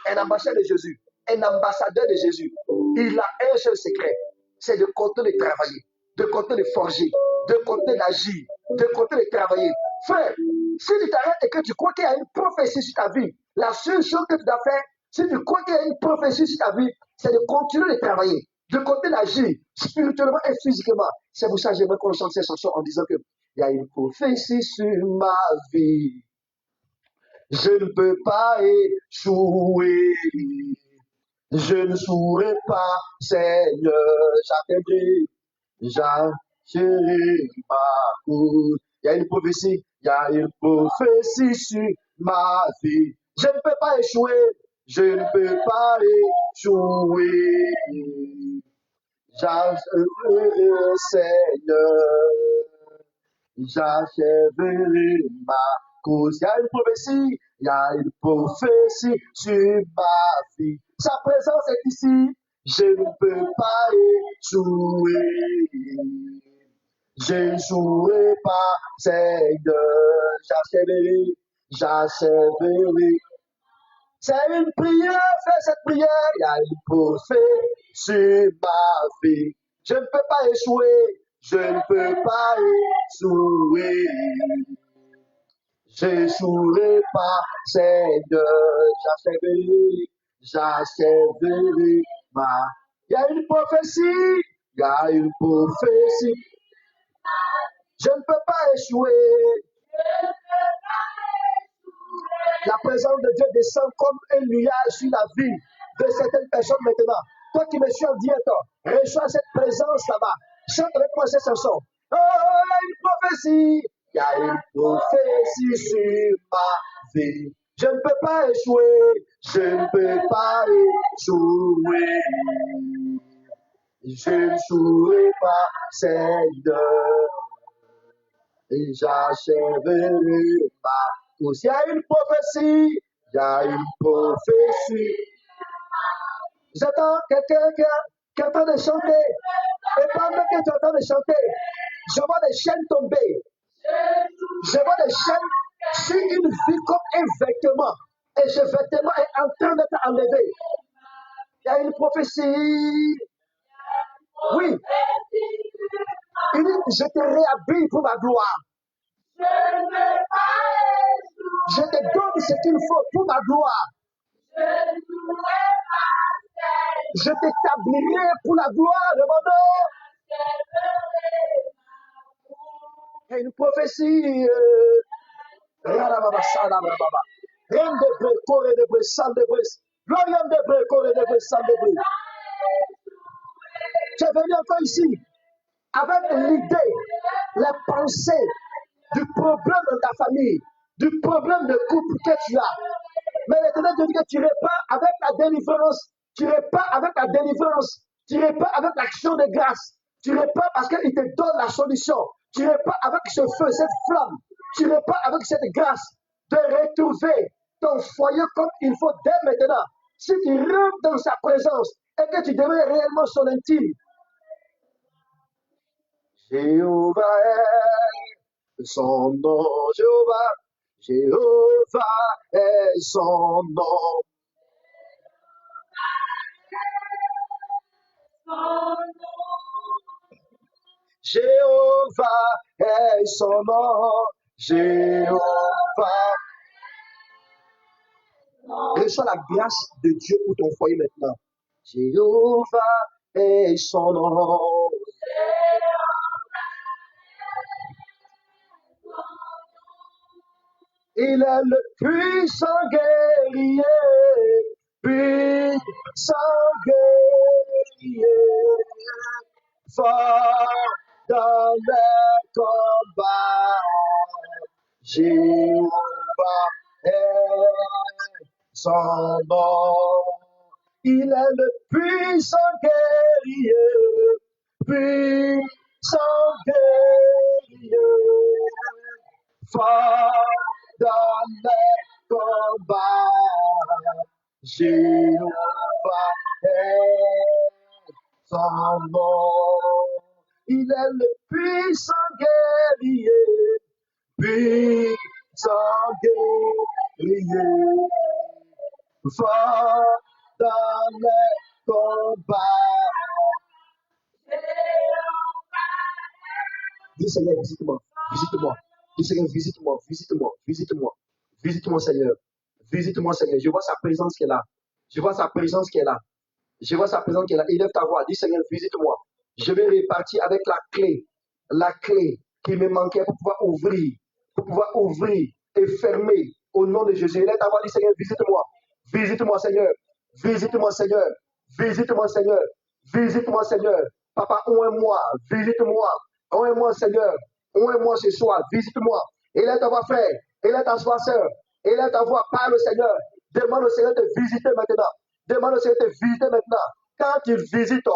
Un ambassadeur de Jésus, un ambassadeur de Jésus, il a un seul secret, c'est de continuer de travailler, de continuer de forger, de continuer d'agir, de continuer de travailler. Frère, si tu t'arrêtes et que tu crois qu'il y a une prophétie sur ta vie, la seule chose que tu dois faire, si tu crois qu'il y a une prophétie sur ta vie, c'est de continuer de travailler, de continuer d'agir spirituellement et physiquement. C'est pour ça que j'aimerais qu'on chante cette chanson en disant que il y a une prophétie sur ma vie. Je ne peux pas échouer. Je ne souris pas, Seigneur. J'achèverai ma course. Il y a une prophétie. Il y a une prophétie sur ma vie. Je ne peux pas échouer. Je ne peux pas échouer. J'achèverai, Seigneur. J'achèverai ma course. Il y a une prophétie, il y a une prophétie sur ma vie. Sa présence est ici. Je ne peux pas échouer. Je ne jouerai pas, Seigneur. J'achèverai. C'est une prière, fais cette prière. Il y a une prophétie sur ma vie. Je ne peux pas échouer. Je ne peux pas échouer. Je n'échouerai pas, Seigneur. J'achèverai ma. Il y a une prophétie. Il y a une prophétie. Je ne peux pas échouer. La présence de Dieu descend comme un nuage sur la vie de certaines personnes maintenant. Toi qui me suis en direct, reçois cette présence là-bas. Chante avec moi cette chanson. Oh, il y a une prophétie. Il y a une prophétie sur ma vie. Je ne peux pas échouer. Je ne peux pas échouer. Je ne jouerai pas, Seigneur, et j'achèverai ma course. Il y a une prophétie, il y a une prophétie. J'attends quelqu'un qui est en train de chanter. Et pendant que tu es en train de chanter, je vois des chaînes tomber. Je vois des chaînes sur une vie comme un vêtement. Et ce vêtement est en train d'être enlevé. Il y a une prophétie. Oui. Il dit, je te réhabille pour ma gloire. Je te donne ce qu'il faut pour ma gloire. Je t'établirai pour la gloire de mon nom. Il y a une prophétie. Rien de bré, coré de bré, sang de bré. Gloriam de bré, coré de bré, sang de bré. Tu es venu encore ici avec l'idée, la pensée du problème de ta famille, du problème de couple que tu as. Mais l'Éternel te dit que tu repars avec la délivrance, tu repars avec la délivrance, tu repars avec l'action de grâce, tu repars parce qu'il te donne la solution, tu repars avec ce feu, cette flamme, tu repars avec cette grâce de retrouver ton foyer comme il faut dès maintenant. Si tu rentres dans sa présence et que tu deviens réellement son intime, Jéhovah est son nom, Jéhovah est son nom. Jéhovah est son nom, Jéhovah. Reçois la grâce de Dieu pour ton foyer maintenant. Jéhovah est son nom. Il est le puissant guerrier, puissant guerrier, fort dans les combats. Jéhovah est son nom. Il est le puissant guerrier, puissant guerrier, fort dans les combats. Jéhovah est son nom. Il est le puissant guerrier, puissant guerrier, fort dans les combats. Dis Seigneur, visite-moi, visite-moi. Dis Seigneur, visite-moi, visite-moi, visite-moi. Visite-moi Seigneur. Visite-moi Seigneur. Je vois sa présence qui est là. Je vois sa présence qui est là. Je vois sa présence qui est là. Élève ta voix. Dis Seigneur, visite-moi. Je vais repartir avec la clé qui me manquait pour pouvoir ouvrir et fermer au nom de Jésus. Élève ta voix. Dis Seigneur, visite-moi. Visite-moi Seigneur. Visite-moi Seigneur. Visite-moi Seigneur. Visite-moi Seigneur. Papa, ouvre-moi. Visite-moi. Ouvre-moi Seigneur. Ouvre-moi ce soir. Visite-moi. Élève ta voix frère. Élève ta voix sœur. Élève ta voix. Parle au Seigneur. Demande au Seigneur de visiter maintenant. Demande au Seigneur de visiter maintenant. Quand il visite,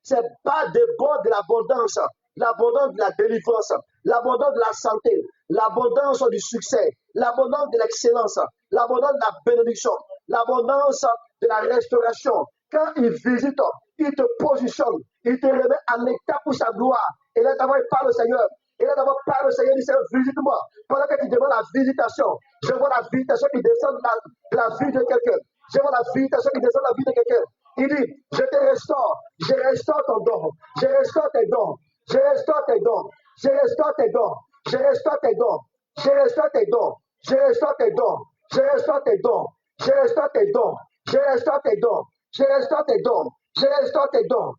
c'est pas débord de l'abondance, l'abondance de la délivrance, l'abondance de la santé, l'abondance du succès, l'abondance de l'excellence, l'abondance de la bénédiction, l'abondance de la restauration. Quand il visite, il te positionne, il te remet en état pour sa gloire. Et là, d'abord, il parle au Seigneur. Et là, d'abord, parle au Seigneur, il dit, Seigneur, visite-moi. Pendant que tu demandes la visitation, je vois la visitation qui descend de la vie de quelqu'un. Je vois la visitation qui descend de la vie de quelqu'un. Il dit, je te restaure, je restaure ton don, je restaure tes dons, je restaure tes dons, je restaure tes dons, je restaure tes dons, je restaure tes dons, je restaure tes dons, je restaure tes dons, je restaure tes dons, je restaure tes dons, je restaure tes dons, je restaure tes dons,